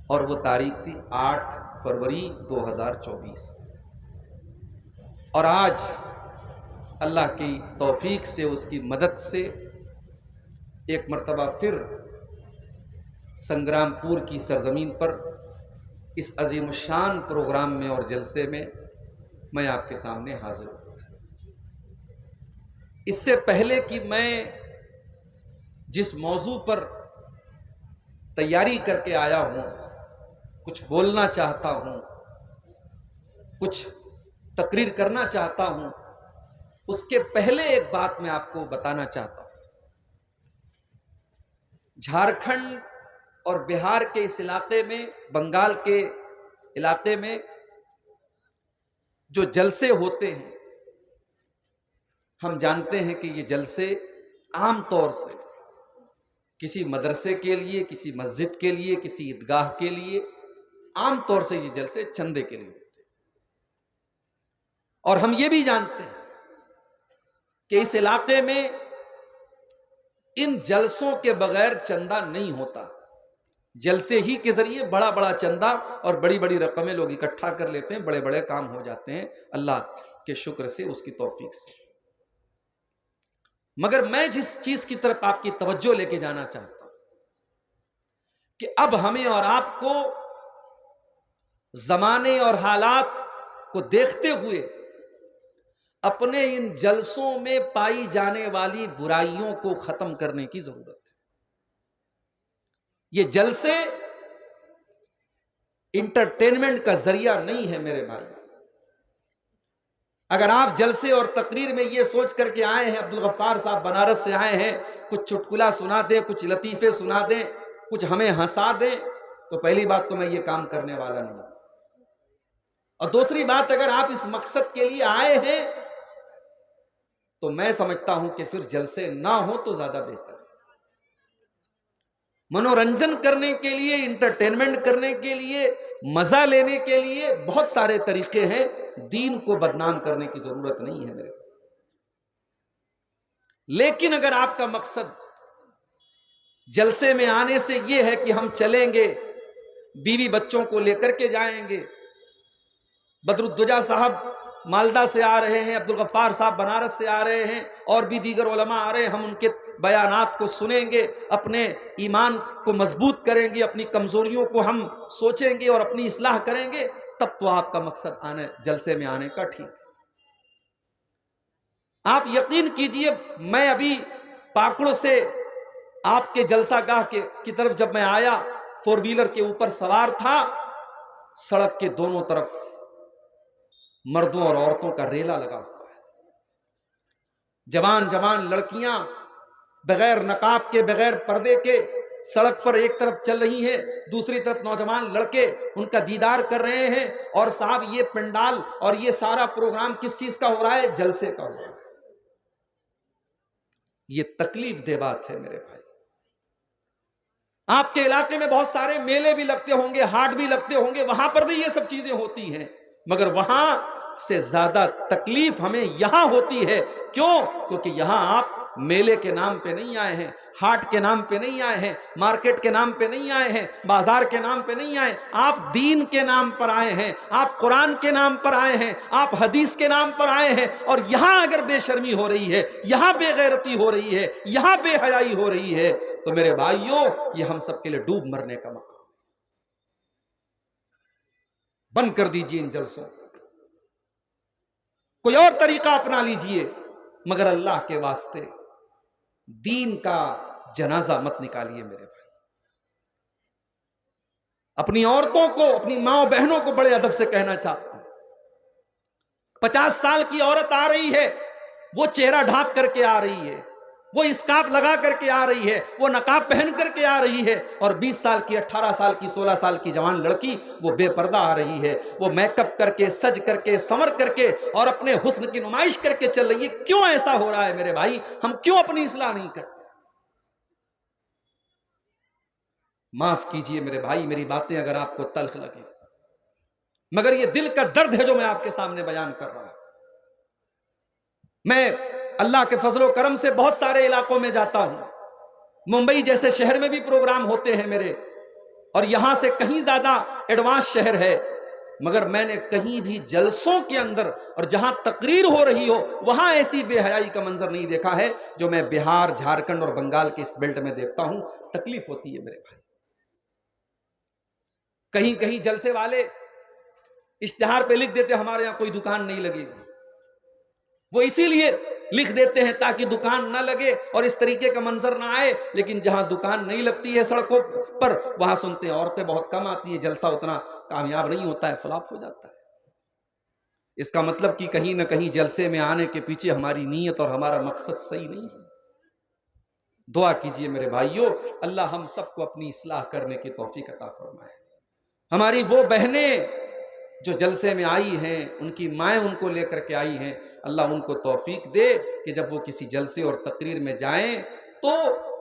اور وہ تاریخ تھی 8 فروری 2024، اور آج اللہ کی توفیق سے، اس کی مدد سے ایک مرتبہ پھر سنگرام پور کی سرزمین پر اس عظیم الشان پروگرام میں اور جلسے میں میں آپ کے سامنے حاضر ہوں۔ اس سے پہلے کہ میں جس موضوع پر تیاری کر کے آیا ہوں، کچھ بولنا چاہتا ہوں، کچھ تقریر کرنا چاہتا ہوں، اس کے پہلے ایک بات میں آپ کو بتانا چاہتا ہوں۔ جھارکھنڈ اور بہار کے اس علاقے میں، بنگال کے علاقے میں جو جلسے ہوتے ہیں، ہم جانتے ہیں کہ یہ جلسے عام طور سے کسی مدرسے کے لیے، کسی مسجد کے لیے، کسی عیدگاہ کے لیے، عام طور سے یہ جلسے چندے کے لیے ہوتے ہیں۔ اور ہم یہ بھی جانتے ہیں کہ اس علاقے میں ان جلسوں کے بغیر چندہ نہیں ہوتا، جلسے ہی کے ذریعے بڑا بڑا چندہ اور بڑی بڑی رقمیں لوگ اکٹھا کر لیتے ہیں، بڑے بڑے کام ہو جاتے ہیں اللہ کے شکر سے، اس کی توفیق سے۔ مگر میں جس چیز کی طرف آپ کی توجہ لے کے جانا چاہتا ہوں کہ اب ہمیں اور آپ کو زمانے اور حالات کو دیکھتے ہوئے اپنے ان جلسوں میں پائی جانے والی برائیوں کو ختم کرنے کی ضرورت ہے۔ یہ جلسے انٹرٹینمنٹ کا ذریعہ نہیں ہے میرے بھائی۔ اگر آپ جلسے اور تقریر میں یہ سوچ کر کے آئے ہیں، عبدالغفار صاحب بنارس سے آئے ہیں، کچھ چٹکلا سنا دیں، کچھ لطیفے سنا دیں، کچھ ہمیں ہنسا دیں، تو پہلی بات تو میں یہ کام کرنے والا نہیں ہوں۔ اور دوسری بات، اگر آپ اس مقصد کے لیے آئے ہیں تو میں سمجھتا ہوں کہ پھر جلسے نہ ہو تو زیادہ بہتر ہے۔ منورنجن کرنے کے لیے، انٹرٹینمنٹ کرنے کے لیے، مزہ لینے کے لیے بہت سارے طریقے ہیں، دین کو بدنام کرنے کی ضرورت نہیں ہے میرے۔ لیکن اگر آپ کا مقصد جلسے میں آنے سے یہ ہے کہ ہم چلیں گے، بیوی بچوں کو لے کر کے جائیں گے، بدرالدجا صاحب مالدہ سے آ رہے ہیں، عبدالغفار صاحب بنارس سے آ رہے ہیں، اور بھی دیگر علماء آ رہے ہیں، ہم ان کے بیانات کو سنیں گے، اپنے ایمان کو مضبوط کریں گے، اپنی کمزوریوں کو ہم سوچیں گے اور اپنی اصلاح کریں گے، تب تو آپ کا مقصد جلسے میں آنے کا ٹھیک ہے۔ آپ یقین کیجئے، میں ابھی پاکڑ سے آپ کے جلسہ گاہ کی طرف جب میں آیا، 4 ویلر کے اوپر سوار تھا، سڑک کے دونوں طرف مردوں اور عورتوں کا ریلا لگا ہوا ہے، جوان جوان لڑکیاں بغیر نقاب کے، بغیر پردے کے سڑک پر ایک طرف چل رہی ہیں، دوسری طرف نوجوان لڑکے ان کا دیدار کر رہے ہیں، اور صاحب یہ پنڈال اور یہ سارا پروگرام کس چیز کا ہو رہا ہے؟ جلسے کا ہو رہا ہے۔ یہ تکلیف دہ بات ہے میرے بھائی۔ آپ کے علاقے میں بہت سارے میلے بھی لگتے ہوں گے، ہاٹ بھی لگتے ہوں گے، وہاں پر بھی یہ سب چیزیں ہوتی ہیں، مگر وہاں سے زیادہ تکلیف ہمیں یہاں ہوتی ہے۔ کیوں؟ کیونکہ یہاں آپ میلے کے نام پہ نہیں آئے ہیں، ہاٹ کے نام پہ نہیں آئے ہیں، مارکیٹ کے نام پہ نہیں آئے ہیں، بازار کے نام پہ نہیں آئے، آپ دین کے نام پر آئے ہیں، آپ قرآن کے نام پر آئے ہیں، آپ حدیث کے نام پر آئے ہیں، اور یہاں اگر بے شرمی ہو رہی ہے، یہاں بے غیرتی ہو رہی ہے، یہاں بے حیائی ہو رہی ہے، تو میرے بھائیوں، یہ ہم سب کے لیے ڈوب مرنے کا مقام ہے۔ بند کر دیجئے ان جلسوں، کوئی اور طریقہ اپنا لیجئے، مگر اللہ کے واسطے دین کا جنازہ مت نکالیے میرے بھائی۔ اپنی عورتوں کو، اپنی ماں بہنوں کو بڑے ادب سے کہنا چاہتا ہوں، 50 سال کی عورت آ رہی ہے، وہ چہرہ ڈھانپ کر کے آ رہی ہے، وہ اسکارف لگا کر کے آ رہی ہے، وہ نقاب پہن کر کے آ رہی ہے، اور 20 سال کی، 18 سال کی، 16 سال کی جوان لڑکی وہ بے پردہ آ رہی ہے، وہ میک اپ کر کے، سج کر کے، سنور کر کے اور اپنے حسن کی نمائش کر کے چل رہی ہے۔ کیوں ایسا ہو رہا ہے میرے بھائی؟ ہم کیوں اپنی اصلاح نہیں کرتے؟ معاف کیجئے میرے بھائی، میری باتیں اگر آپ کو تلخ لگیں، مگر یہ دل کا درد ہے جو میں آپ کے سامنے بیان کر رہا ہوں۔ میں اللہ کے فضل و کرم سے بہت سارے علاقوں میں جاتا ہوں، ممبئی جیسے شہر میں بھی پروگرام ہوتے ہیں میرے، اور یہاں سے کہیں زیادہ ایڈوانس شہر ہے، مگر میں نے کہیں بھی جلسوں کے اندر اور جہاں تقریر ہو رہی ہو وہاں ایسی بے حیائی کا منظر نہیں دیکھا ہے جو میں بہار، جھارکھنڈ اور بنگال کے اس بیلٹ میں دیکھتا ہوں۔ تکلیف ہوتی ہے میرے بھائی۔ کہیں کہیں جلسے والے اشتہار پہ لکھ دیتے ہمارے یہاں کوئی دکان نہیں لگے گی، وہ اسی لیے لکھ دیتے ہیں تاکہ دکان نہ لگے اور اس طریقے کا منظر نہ آئے، لیکن جہاں دکان نہیں لگتی ہے سڑکوں پر وہاں سنتے ہیں عورتیں بہت کم آتی ہیں، جلسہ اتنا کامیاب نہیں ہوتا ہے، فلاپ ہو جاتا ہے۔ اس کا مطلب کہ کہیں نہ کہیں جلسے میں آنے کے پیچھے ہماری نیت اور ہمارا مقصد صحیح نہیں ہے۔ دعا کیجئے میرے بھائیوں، اللہ ہم سب کو اپنی اصلاح کرنے کی توفیق عطا فرمائے۔ ہماری وہ بہنیں جو جلسے میں آئی ہیں، ان کی مائیں ان کو لے کر کے آئی ہیں، اللہ ان کو توفیق دے کہ جب وہ کسی جلسے اور تقریر میں جائیں تو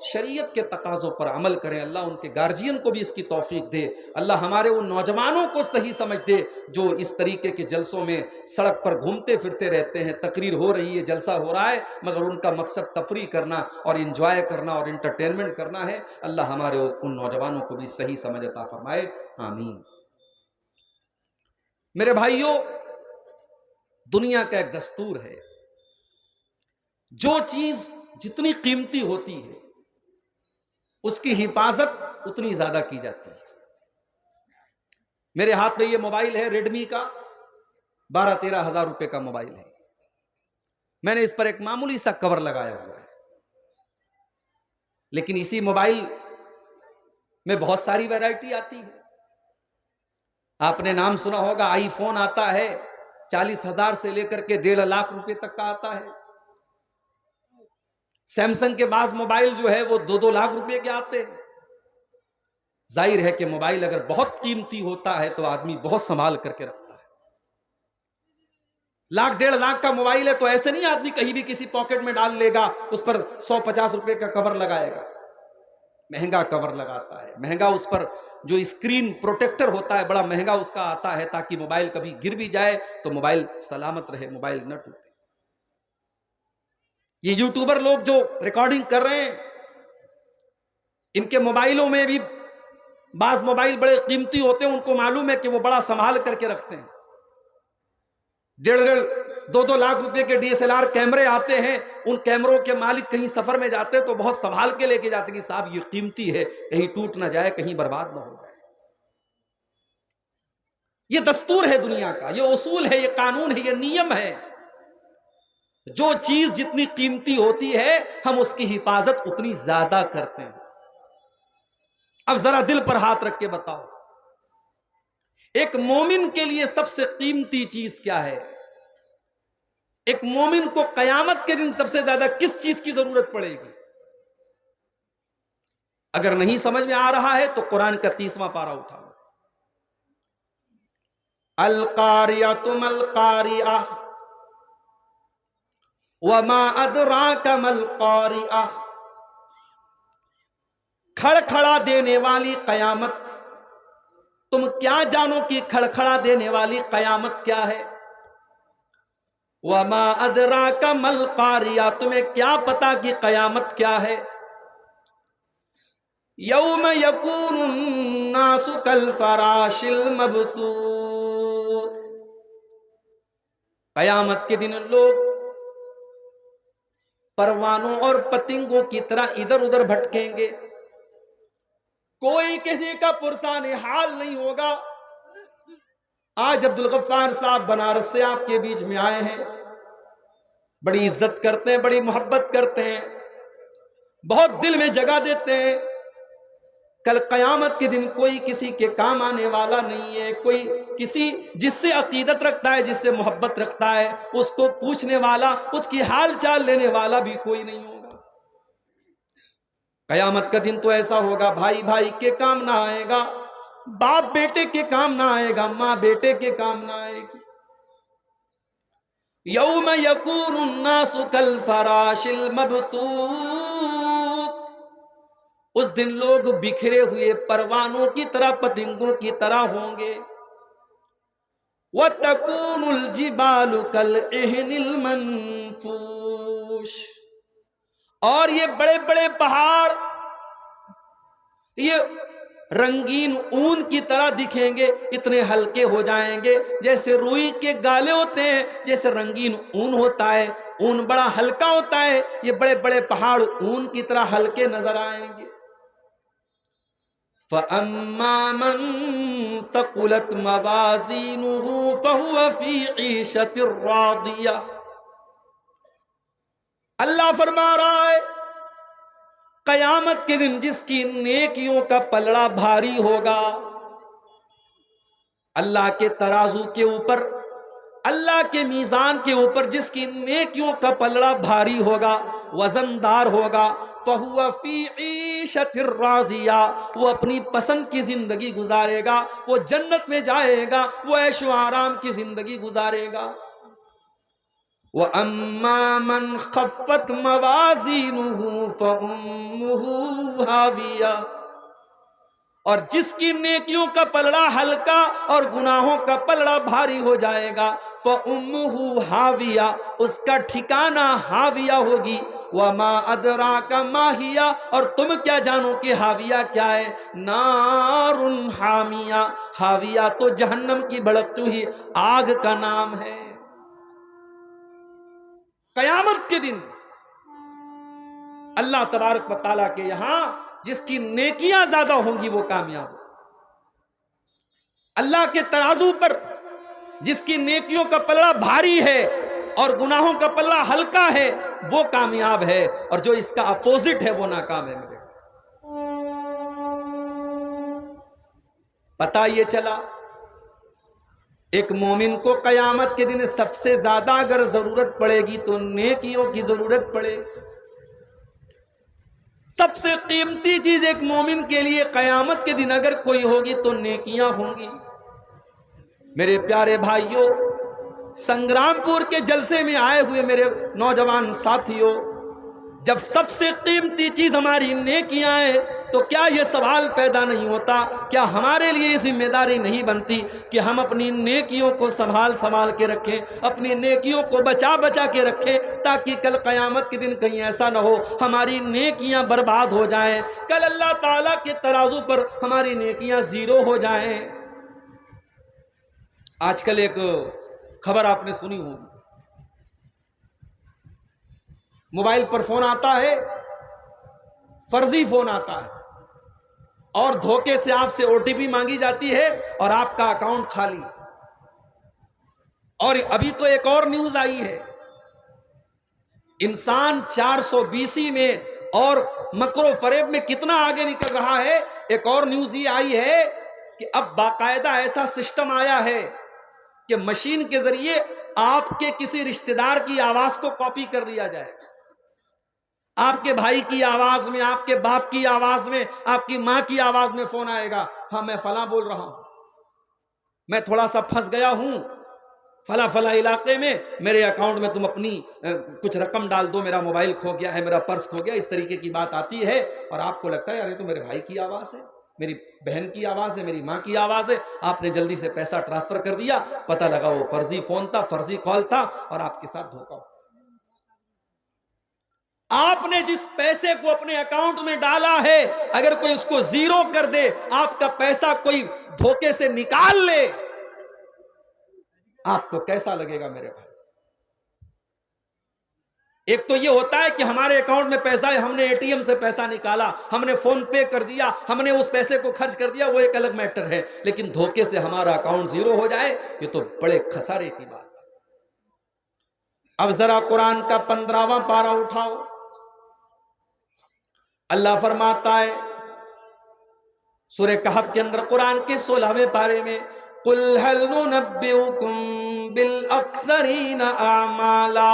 شریعت کے تقاضوں پر عمل کریں۔ اللہ ان کے گارجین کو بھی اس کی توفیق دے۔ اللہ ہمارے ان نوجوانوں کو صحیح سمجھ دے جو اس طریقے کے جلسوں میں سڑک پر گھومتے پھرتے رہتے ہیں، تقریر ہو رہی ہے، جلسہ ہو رہا ہے، مگر ان کا مقصد تفریح کرنا اور انجوائے کرنا اور انٹرٹینمنٹ کرنا ہے۔ اللہ ہمارے ان نوجوانوں کو بھی صحیح سمجھ عطا فرمائے، آمین۔ میرے بھائیوں، دنیا کا ایک دستور ہے، جو چیز جتنی قیمتی ہوتی ہے اس کی حفاظت اتنی زیادہ کی جاتی ہے۔ میرے ہاتھ میں یہ موبائل ہے ریڈمی کا، 12-13 ہزار روپے کا موبائل ہے۔ میں نے اس پر ایک معمولی سا کور لگایا ہوا ہے، لیکن اسی موبائل میں بہت ساری ویرائٹی آتی ہے۔ آپ نے نام سنا ہوگا، آئی فون آتا ہے 40,000 سے لے کر کے 1.5 لاکھ روپے تک کا آتا ہے۔ سیمسنگ کے بعض موبائل جو ہے وہ 2-2 لاکھ روپے کے آتے ہیں۔ ظاہر ہے کہ موبائل اگر بہت قیمتی ہوتا ہے تو آدمی بہت سنبھال کر کے رکھتا ہے۔ 1-1.5 لاکھ کا موبائل ہے تو ایسے نہیں آدمی کہیں بھی کسی پاکٹ میں ڈال لے گا، اس پر 150 روپے کا کور لگائے گا۔ مہنگا کور لگاتا ہے، مہنگا اس پر جو اسکرین پروٹیکٹر ہوتا ہے بڑا مہنگا اس کا آتا ہے تاکہ موبائل کبھی گر بھی جائے تو موبائل سلامت رہے، موبائل نہ ٹوٹے۔ یہ یوٹیوبر لوگ جو ریکارڈنگ کر رہے ہیں، ان کے موبائلوں میں بھی بعض موبائل بڑے قیمتی ہوتے ہیں، ان کو معلوم ہے کہ وہ بڑا سنبھال کر کے رکھتے ہیں۔ 1.5-2 لاکھ روپے کے DSLR کیمرے آتے ہیں، ان کیمروں کے مالک کہیں سفر میں جاتے ہیں تو بہت سنبھال کے لے کے جاتے ہیں کہ صاحب یہ قیمتی ہے، کہیں ٹوٹ نہ جائے، کہیں برباد نہ ہو جائے۔ یہ دستور ہے دنیا کا، یہ اصول ہے، یہ قانون ہے، یہ نیم ہے۔ جو چیز جتنی قیمتی ہوتی ہے ہم اس کی حفاظت اتنی زیادہ کرتے ہیں۔ اب ذرا دل پر ہاتھ رکھ کے بتاؤ، ایک مومن کے لیے سب سے قیمتی چیز کیا ہے؟ ایک مومن کو قیامت کے دن سب سے زیادہ کس چیز کی ضرورت پڑے گی؟ اگر نہیں سمجھ میں آ رہا ہے تو قرآن کا 30واں پارہ اٹھاؤ۔ القاریۃ ما القاریہ وما ادراک ما القاریہ، کھڑکھڑا دینے والی قیامت، تم کیا جانو کہ کھڑکھڑا دینے والی قیامت کیا ہے؟ وما ادراک ما القاریہ، تمہیں کیا پتا کہ قیامت کیا ہے؟ یوم یکون الناس کالفراش المبثوث، قیامت کے دن لوگ پروانوں اور پتنگوں کی طرح ادھر ادھر بھٹکیں گے، کوئی کسی کا پرسان حال نہیں ہوگا۔ آج عبدالغفار صاحب بنارس سے آپ کے بیچ میں آئے ہیں، بڑی عزت کرتے ہیں، بڑی محبت کرتے ہیں، بہت دل میں جگہ دیتے ہیں۔ کل قیامت کے دن کوئی کسی کے کام آنے والا نہیں ہے، کوئی کسی جس سے عقیدت رکھتا ہے، جس سے محبت رکھتا ہے، اس کو پوچھنے والا، اس کی حال چال لینے والا بھی کوئی نہیں ہوگا۔ قیامت کا دن تو ایسا ہوگا، بھائی بھائی کے کام نہ آئے گا، باپ بیٹے کے کام نہ آئے گا، ماں بیٹے کے کام نہ آئے گی۔ یوم یکون الناس کالفراش المبثوث، اس دن لوگ بکھرے ہوئے پروانوں کی طرح، پتنگوں کی طرح ہوں گے۔ وَتَكُونُ الْجِبَالُ كَالْعِهْنِ الْمَنْفُوشِ، اور یہ بڑے بڑے پہاڑ، یہ رنگین اون کی طرح دکھیں گے، اتنے ہلکے ہو جائیں گے جیسے روئی کے گالے ہوتے ہیں، جیسے رنگین اون ہوتا ہے، اون بڑا ہلکا ہوتا ہے، یہ بڑے بڑے پہاڑ اون کی طرح ہلکے نظر آئیں گے۔ فَأَمَّا مَن ثَقُلَتْ مَوَازِينُهُ فَهُوَ فِي عِيشَةٍ رَاضِيَةٍ۔ اللہ فرما رہا ہے قیامت کے دن جس کی نیکیوں کا پلڑا بھاری ہوگا، اللہ کے ترازو کے اوپر، اللہ کے میزان کے اوپر جس کی نیکیوں کا پلڑا بھاری ہوگا، وزندار ہوگا، فَهُوَ فِي عِيشَةٍ رَاضِيَةٍ، وہ اپنی پسند کی زندگی گزارے گا، وہ جنت میں جائے گا، وہ عیش و آرام کی زندگی گزارے گا۔ وَأَمَّا مَنْ خَفَّتْ مَوَازِينُهُ فَأُمُّهُ هَاوِيَةٌ، اور جس کی نیکیوں کا پلڑا ہلکا اور گناہوں کا پلڑا بھاری ہو جائے گا، فَأُمُّهُ هَاوِيَةٌ، اس کا ٹھکانہ ہاویہ ہوگی۔ وَمَا أَدْرَاكَ مَا هِيَ، اور تم کیا جانو کہ ہاویہ کیا ہے؟ نَارٌ حَامِيَةٌ، ہاویہ تو جہنم کی بھڑکتی ہوئی آگ کا نام ہے۔ قیامت کے دن اللہ تبارک و تعالیٰ کے یہاں جس کی نیکیاں زیادہ ہوں گی وہ کامیاب ہوگا، اللہ کے ترازو پر جس کی نیکیوں کا پلڑا بھاری ہے اور گناہوں کا پلڑا ہلکا ہے وہ کامیاب ہے، اور جو اس کا اپوزٹ ہے وہ ناکام ہے۔ میرے پتہ یہ چلا ایک مومن کو قیامت کے دن سب سے زیادہ اگر ضرورت پڑے گی تو نیکیوں کی ضرورت پڑے گی۔ سب سے قیمتی چیز ایک مومن کے لیے قیامت کے دن اگر کوئی ہوگی تو نیکیاں ہوں گی۔ میرے پیارے بھائیوں، سنگرام پور کے جلسے میں آئے ہوئے میرے نوجوان ساتھیوں، جب سب سے قیمتی چیز ہماری نیکیاں ہیں تو کیا یہ سوال پیدا نہیں ہوتا، کیا ہمارے لیے یہ ذمہ داری نہیں بنتی کہ ہم اپنی نیکیوں کو سنبھال کے رکھیں، اپنی نیکیوں کو بچا کے رکھیں، تاکہ کل قیامت کے دن کہیں ایسا نہ ہو ہماری نیکیاں برباد ہو جائیں، کل اللہ تعالیٰ کے ترازو پر ہماری نیکیاں زیرو ہو جائیں۔ آج کل ایک خبر آپ نے سنی ہوگی، موبائل پر فون آتا ہے، فرضی فون آتا ہے، اور دھوکے سے آپ سے OTP مانگی جاتی ہے اور آپ کا اکاؤنٹ خالی۔ اور ابھی تو ایک اور نیوز آئی ہے، انسان 420 میں اور مکر و فریب میں کتنا آگے نکل رہا ہے۔ ایک اور نیوز یہ آئی ہے کہ اب باقاعدہ ایسا سسٹم آیا ہے کہ مشین کے ذریعے آپ کے کسی رشتہ دار کی آواز کو کاپی کر لیا جائے، آپ کے بھائی کی آواز میں، آپ کے باپ کی آواز میں، آپ کی ماں کی آواز میں فون آئے گا، ہاں میں فلاں بول رہا ہوں، میں تھوڑا سا پھنس گیا ہوں فلاں علاقے میں، میرے اکاؤنٹ میں تم اپنی کچھ رقم ڈال دو، میرا موبائل کھو گیا ہے، میرا پرس کھو گیا، اس طریقے کی بات آتی ہے، اور آپ کو لگتا ہے یار یہ تو میرے بھائی کی آواز ہے، میری بہن کی آواز ہے، میری ماں کی آواز ہے، آپ نے جلدی سے پیسہ ٹرانسفر کر دیا، پتہ لگا وہ فرضی فون تھا، فرضی کال تھا، اور آپ کے ساتھ دھوکا ہو۔ آپ نے جس پیسے کو اپنے اکاؤنٹ میں ڈالا ہے اگر کوئی اس کو زیرو کر دے، آپ کا پیسہ کوئی دھوکے سے نکال لے، آپ کو کیسا لگے گا میرے بھائی؟ ایک تو یہ ہوتا ہے کہ ہمارے اکاؤنٹ میں پیسہ ہے، ہم نے ATM سے پیسہ نکالا، ہم نے فون پے کر دیا، ہم نے اس پیسے کو خرچ کر دیا، وہ ایک الگ میٹر ہے، لیکن دھوکے سے ہمارا اکاؤنٹ زیرو ہو جائے یہ تو بڑے خسارے کی بات ہے۔ اب ذرا قرآن کا 15واں پارہ اٹھاؤ، اللہ فرماتا ہے سورہ کہف کے اندر قرآن کے 16ویں پارے میں، قُلْ هَلْ نُنَبِّئُكُمْ بِالْأَخْسَرِينَ أَعْمَالًا،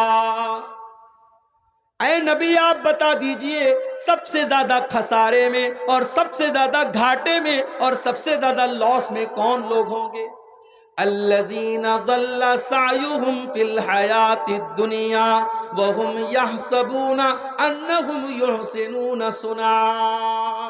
اے نبی آپ بتا دیجئے سب سے زیادہ خسارے میں اور سب سے زیادہ گھاٹے میں اور سب سے زیادہ لاس میں کون لوگ ہوں گے؟ الذین ضل سعیہم فی الحیات الدنیا وہم یحسبون انہم یحسنون صنعا،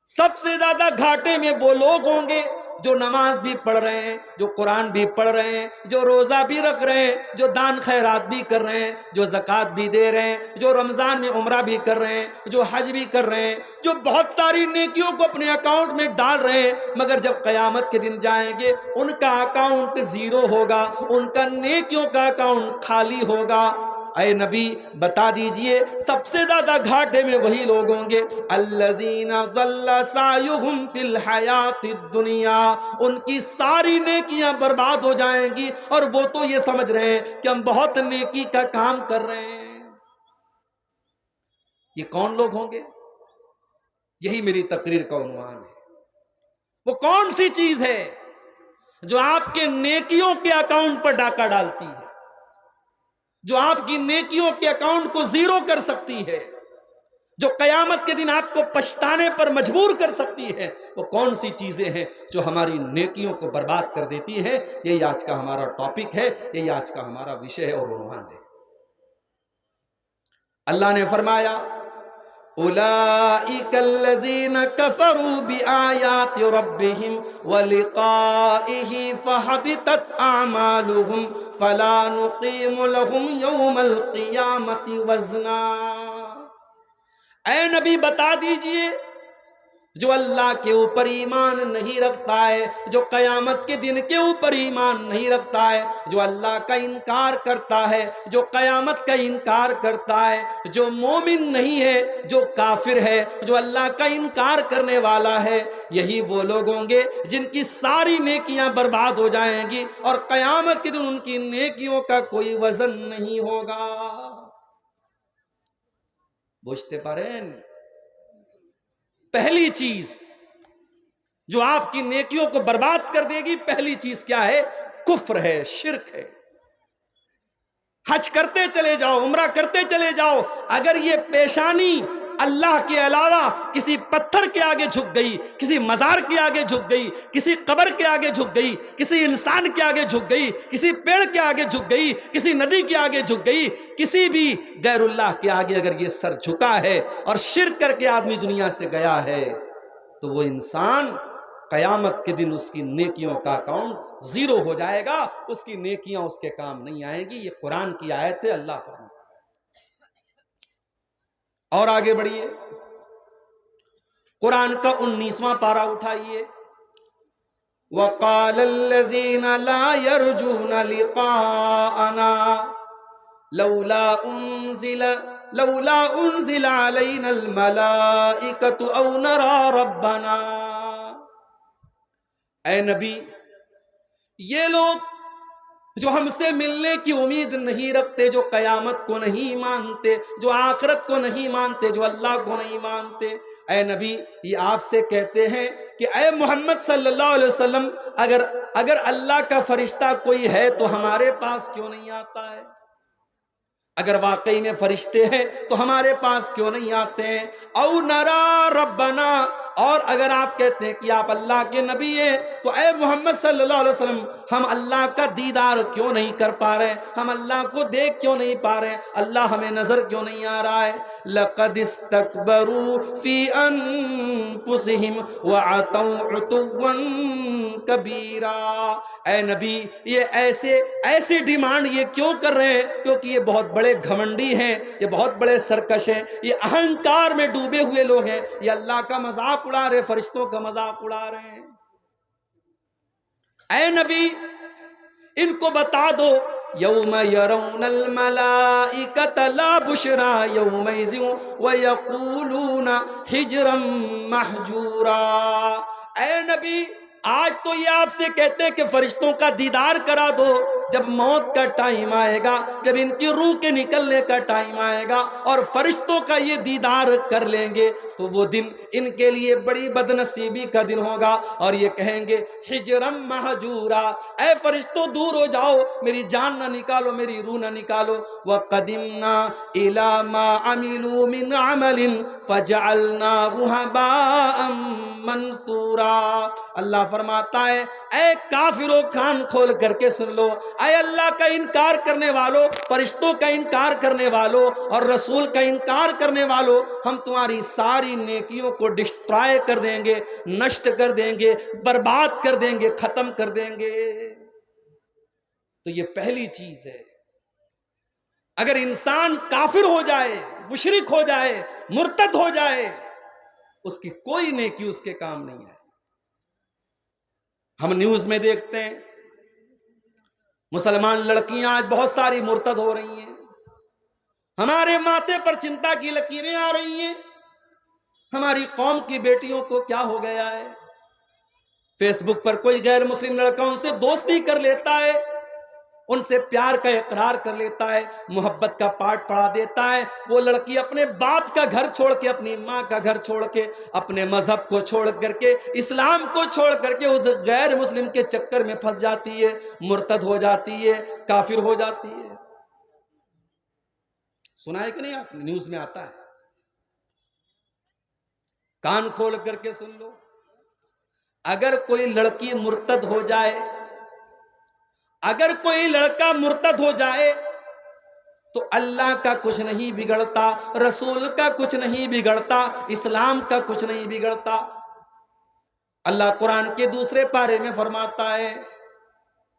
سب سے زیادہ گھاٹے میں وہ لوگ ہوں گے جو نماز بھی پڑھ رہے ہیں، جو قرآن بھی پڑھ رہے ہیں، جو روزہ بھی رکھ رہے ہیں، جو دان خیرات بھی کر رہے ہیں، جو زکوٰۃ بھی دے رہے ہیں، جو رمضان میں عمرہ بھی کر رہے ہیں، جو حج بھی کر رہے ہیں، جو بہت ساری نیکیوں کو اپنے اکاؤنٹ میں ڈال رہے ہیں، مگر جب قیامت کے دن جائیں گے ان کا اکاؤنٹ زیرو ہوگا، ان کا نیکیوں کا اکاؤنٹ خالی ہوگا۔ اے نبی بتا دیجئے سب سے زیادہ گھاٹے میں وہی لوگ ہوں گے الذین ضل سعیہم فی الحیات الدنیا، ان کی ساری نیکیاں برباد ہو جائیں گی اور وہ تو یہ سمجھ رہے ہیں کہ ہم بہت نیکی کا کام کر رہے ہیں۔ یہ کون لوگ ہوں گے؟ یہی میری تقریر کا عنوان ہے۔ وہ کون سی چیز ہے جو آپ کے نیکیوں کے اکاؤنٹ پر ڈاکہ ڈالتی ہے، جو آپ کی نیکیوں کے اکاؤنٹ کو زیرو کر سکتی ہے، جو قیامت کے دن آپ کو پچھتانے پر مجبور کر سکتی ہے؟ وہ کون سی چیزیں ہیں جو ہماری نیکیوں کو برباد کر دیتی ہیں؟ یہی آج کا ہمارا ٹاپک ہے، یہی آج کا ہمارا وشے ہے اور عنوان ہے۔ اللہ نے فرمایا اولئک الذین کفروا بآیات ربہم ولقائہ فحبطت اعمالہم فلا نقیم لہم یوم القیامۃ وزنا۔ اے نبی بتا دیجئے جو اللہ کے اوپر ایمان نہیں رکھتا ہے، جو قیامت کے دن کے اوپر ایمان نہیں رکھتا ہے، جو اللہ کا انکار کرتا ہے، جو قیامت کا انکار کرتا ہے، جو مومن نہیں ہے، جو کافر ہے، جو اللہ کا انکار کرنے والا ہے، یہی وہ لوگ ہوں گے جن کی ساری نیکیاں برباد ہو جائیں گی اور قیامت کے دن ان کی نیکیوں کا کوئی وزن نہیں ہوگا۔ بوجھتے پاریں؟ پہلی چیز جو آپ کی نیکیوں کو برباد کر دے گی، پہلی چیز کیا ہے؟ کفر ہے، شرک ہے۔ حج کرتے چلے جاؤ، عمرہ کرتے چلے جاؤ، اگر یہ پیشانی اللہ کے علاوہ کسی پتھر کے آگے جھک گئی، کسی مزار کے آگے جھک گئی، کسی قبر کے آگے جھک گئی، کسی انسان کے آگے جھک گئی، کسی پیڑ کے آگے جھک گئی، کسی ندی کے آگے جھک گئی، کسی بھی غیر اللہ کے آگے اگر یہ سر جھکا ہے اور شرک کر کے آدمی دنیا سے گیا ہے، تو وہ انسان قیامت کے دن اس کی نیکیوں کا اکاؤنٹ زیرو ہو جائے گا، اس کی نیکیاں اس کے کام نہیں آئیں گی۔ یہ قرآن کی آیت ہے، اللہ فرماتا ہے۔ اور آگے بڑھیے، قرآن کا 19واں پارہ اٹھائیے۔ وَقَالَ الَّذِينَ لَا يَرْجُونَ لِقَاءَنَا لَوْلَا أُنزِلَ عَلَيْنَا الْمَلَائِكَةُ أَوْ نَرَى رَبَّنَا۔ اے نبی یہ لوگ جو ہم سے ملنے کی امید نہیں رکھتے، جو قیامت کو نہیں مانتے، جو آخرت کو نہیں مانتے، جو اللہ کو نہیں مانتے، اے نبی یہ آپ سے کہتے ہیں کہ اے محمد صلی اللہ علیہ وسلم اگر اللہ کا فرشتہ کوئی ہے تو ہمارے پاس کیوں نہیں آتا ہے؟ اگر واقعی میں فرشتے ہیں تو ہمارے پاس کیوں نہیں آتے ہیں؟ او نرا ربنا، اور اگر آپ کہتے ہیں کہ آپ اللہ کے نبی ہیں تو اے محمد صلی اللہ علیہ وسلم ہم اللہ کا دیدار کیوں نہیں کر پا رہے ہیں؟ ہم اللہ کو دیکھ کیوں نہیں پا رہے ہیں؟ اللہ ہمیں نظر کیوں نہیں آ رہا ہے؟ لَقَدِ اسْتَكْبَرُوا فِي أَنفُسِهِمْ وَعَتَوْا عُتُوًّا كَبِيرًا۔ اے نبی یہ ایسی ڈیمانڈ یہ کیوں کر رہے ہیں؟ کیونکہ یہ بہت بڑے گھمنڈی ہیں، یہ بہت بڑے سرکش ہیں، یہ اہنکار میں ڈوبے ہوئے لوگ ہیں، یہ اللہ کا مذاق اڑا رہے، فرشتوں کا مذاق اڑا رہے ہیں۔ اے نبی ان کو بتا دو یوم یرون الملائکۃ لا بشری یومئذ ویقولون حجرا محجورا۔ اے نبی آج تو یہ آپ سے کہتے ہیں کہ فرشتوں کا دیدار کرا دو، جب موت کا ٹائم آئے گا، جب ان کی روح کے نکلنے کا ٹائم آئے گا اور فرشتوں کا یہ دیدار کر لیں گے تو وہ دن ان کے لیے بڑی بدنصیبی کا دن ہوگا اور یہ کہیں گے حجرم محجورا، اے فرشتوں دور ہو جاؤ، میری جان نہ نکالو، میری روح نہ نکالو۔ وَقَدِمْنَا إِلَى مَا عَمِلُوا مِنْ عَمَلٍ فَجَعَلْنَاهُ هَبَاءً منصورا۔ اللہ فرماتا ہے اے کافروں کان کھول کر کے سن لو، اے اللہ کا انکار کرنے والوں، فرشتوں کا انکار کرنے والوں اور رسول کا انکار کرنے والوں، ہم تمہاری ساری نیکیوں کو ڈسٹرائے کر دیں گے، نشٹ کر دیں گے، برباد کر دیں گے، ختم کر دیں گے۔ تو یہ پہلی چیز ہے، اگر انسان کافر ہو جائے، مشرک ہو جائے، مرتد ہو جائے، اس کی کوئی نیکی اس کے کام نہیں ہے۔ ہم نیوز میں دیکھتے ہیں مسلمان لڑکیاں آج بہت ساری مرتد ہو رہی ہیں، ہمارے ماتھے پر چنتا کی لکیریں آ رہی ہیں، ہماری قوم کی بیٹیوں کو کیا ہو گیا ہے؟ فیس بک پر کوئی غیر مسلم لڑکا ان سے دوستی کر لیتا ہے، ان سے پیار کا اقرار کر لیتا ہے، محبت کا پاٹ پڑھا دیتا ہے، وہ لڑکی اپنے باپ کا گھر چھوڑ کے، اپنی ماں کا گھر چھوڑ کے، اپنے مذہب کو چھوڑ کر کے، اسلام کو چھوڑ کر کے اس غیر مسلم کے چکر میں پھنس جاتی ہے، مرتد ہو جاتی ہے، کافر ہو جاتی ہے۔ سنا ہے کہ نہیں آپ نے؟ نیوز میں آتا ہے، کان کھول کر کے سن لو، اگر کوئی لڑکی مرتد ہو جائے، اگر کوئی لڑکا مرتد ہو جائے تو اللہ کا کچھ نہیں بگڑتا، رسول کا کچھ نہیں بگڑتا، اسلام کا کچھ نہیں بگڑتا۔ اللہ قرآن کے دوسرے پارے میں فرماتا ہے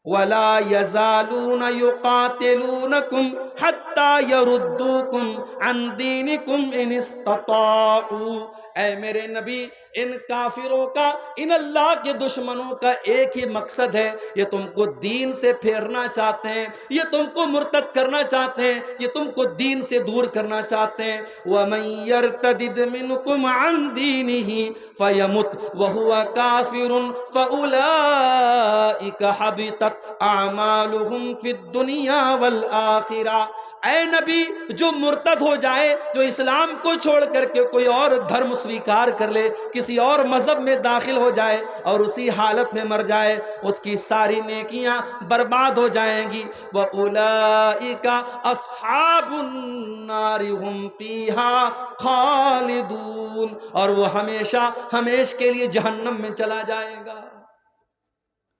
وَلَا يَزَالُونَ يُقَاتِلُونَكُمْ حَتَّى يَرُدُّوكُمْ عَنْ دِينِكُمْ إِنِ اسْتَطَاعُوا۔ اے میرے نبی، ان کافروں کا، ان اللہ کے دشمنوں کا ایک ہی مقصد ہے، یہ تم کو دین سے پھیرنا چاہتے ہیں، یہ تم کو مرتد کرنا چاہتے ہیں، یہ تم کو دین سے دور کرنا چاہتے ہیں۔ وَمَن يَرْتَدِدْ مِنْكُمْ عَنْ دِينِهِ فَيَمُتْ وَهُوَ كَافِرٌ فَأُولَئِكَ حَبِطَتْ اعمالهم فی الدنیا والآخرہ۔ اے نبی، جو مرتد ہو جائے، جو اسلام کو چھوڑ کر کے کوئی اور دھرم سویکار کر لے، کسی اور مذہب میں داخل ہو جائے اور اسی حالت میں مر جائے، اس کی ساری نیکیاں برباد ہو جائیں گی۔ وَأُولَئِكَ أَصْحَابُ النَّارِ هُمْ فِيهَا خَالِدُونَ، اور وہ ہمیشہ ہمیش کے لیے جہنم میں چلا جائے گا۔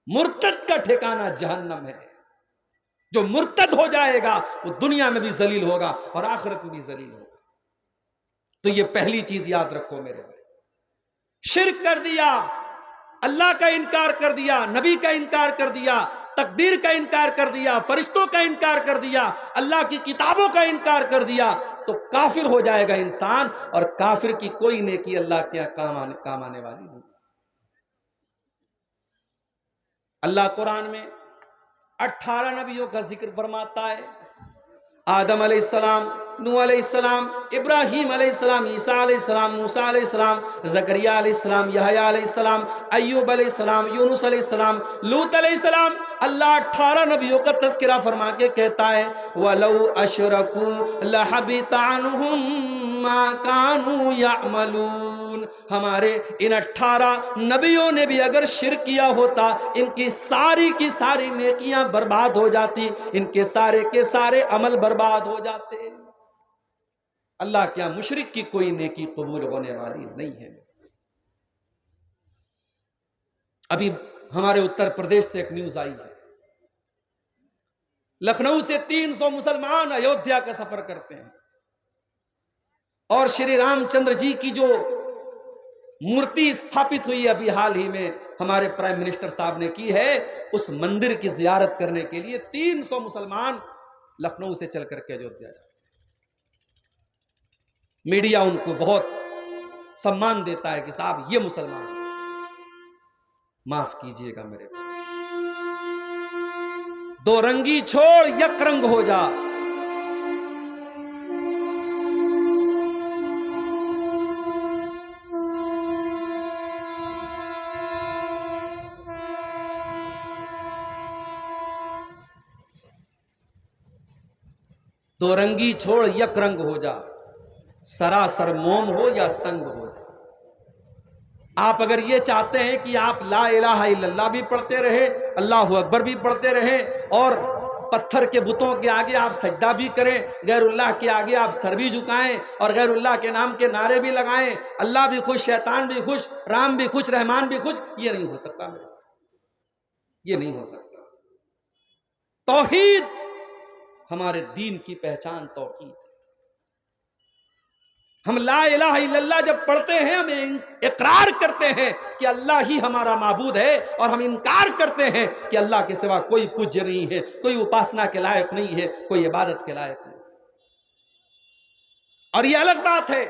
مرتد کا ٹھکانہ جہنم ہے۔ جو مرتد ہو جائے گا وہ دنیا میں بھی ذلیل ہوگا اور آخرت میں بھی ذلیل ہوگا۔ تو یہ پہلی چیز یاد رکھو میرے بھائی، شرک کر دیا، اللہ کا انکار کر دیا، نبی کا انکار کر دیا، تقدیر کا انکار کر دیا، فرشتوں کا انکار کر دیا، اللہ کی کتابوں کا انکار کر دیا، تو کافر ہو جائے گا انسان، اور کافر کی کوئی نیکی اللہ کے کام آنے والی نہیں۔ اللہ قرآن میں 18 نبیوں کا ذکر فرماتا ہے، آدم علیہ السلام، نوح علیہ السلام، ابراہیم علیہ السلام، عیسیٰ علیہ السلام، موسیٰ علیہ السلام، زکریا علیہ السلام، یحییٰ علیہ السلام، ایوب علیہ السلام، یونس علیہ السلام، لوط علیہ السلام۔ اللہ 18 نبیوں کا تذکرہ فرما کے کہتا ہے وَلَوْ أَشْرَكُوا لَحَبِطَ عَنْهُمْ مَا كَانُوا يَعْمَلُونَ۔ ہمارے ان 18 نبیوں نے بھی اگر شرک کیا ہوتا، ان کی ساری نیکیاں برباد ہو جاتی، ان کے سارے عمل برباد ہو جاتے۔ اللہ کیا مشرک کی کوئی نیکی قبول ہونے والی نہیں ہے۔ ابھی ہمارے اتر پردیش سے ایک نیوز آئی ہے، لکھنؤ سے 300 مسلمان ایودھیا کا سفر کرتے ہیں، اور شری رام چندر جی کی جو مورتی استھاپت ہوئی ابھی حال ہی میں ہمارے پرائم منسٹر صاحب نے کی ہے، اس مندر کی زیارت کرنے کے لیے 300 مسلمان لکھنؤ سے چل کر کے ایودھیا جاتے ہیں۔ میڈیا ان کو بہت سمان دیتا ہے کہ صاحب یہ مسلمان ہیں۔ معاف کیجئے گا میرے کو، دو رنگی چھوڑ یک رنگ ہو جا۔ دو رنگی چھوڑ یک رنگ ہو جا، سراسر موم ہو یا سنگ ہو جا۔ آپ اگر یہ چاہتے ہیں کہ آپ لا الہ الا اللہ بھی پڑھتے رہے، اللہ اکبر بھی پڑھتے رہے، اور پتھر کے بتوں کے آگے آپ سجدہ بھی کریں، غیر اللہ کے آگے آپ سر بھی جھکائیں اور غیر اللہ کے نام کے نعرے بھی لگائیں، اللہ بھی خوش، شیطان بھی خوش، رام بھی خوش، رحمان بھی خوش، یہ نہیں ہو سکتا میرے، یہ نہیں ہو سکتا۔ توحید، ہمارے دین کی پہچان توحید ہے۔ ہم لا الہ الا اللہ جب پڑھتے ہیں، ہم اقرار کرتے ہیں کہ اللہ ہی ہمارا معبود ہے، اور ہم انکار کرتے ہیں کہ اللہ کے سوا کوئی پوجیہ نہیں ہے، کوئی اپاسنا کے لائق نہیں ہے، کوئی عبادت کے لائق نہیں۔ اور یہ الگ بات ہے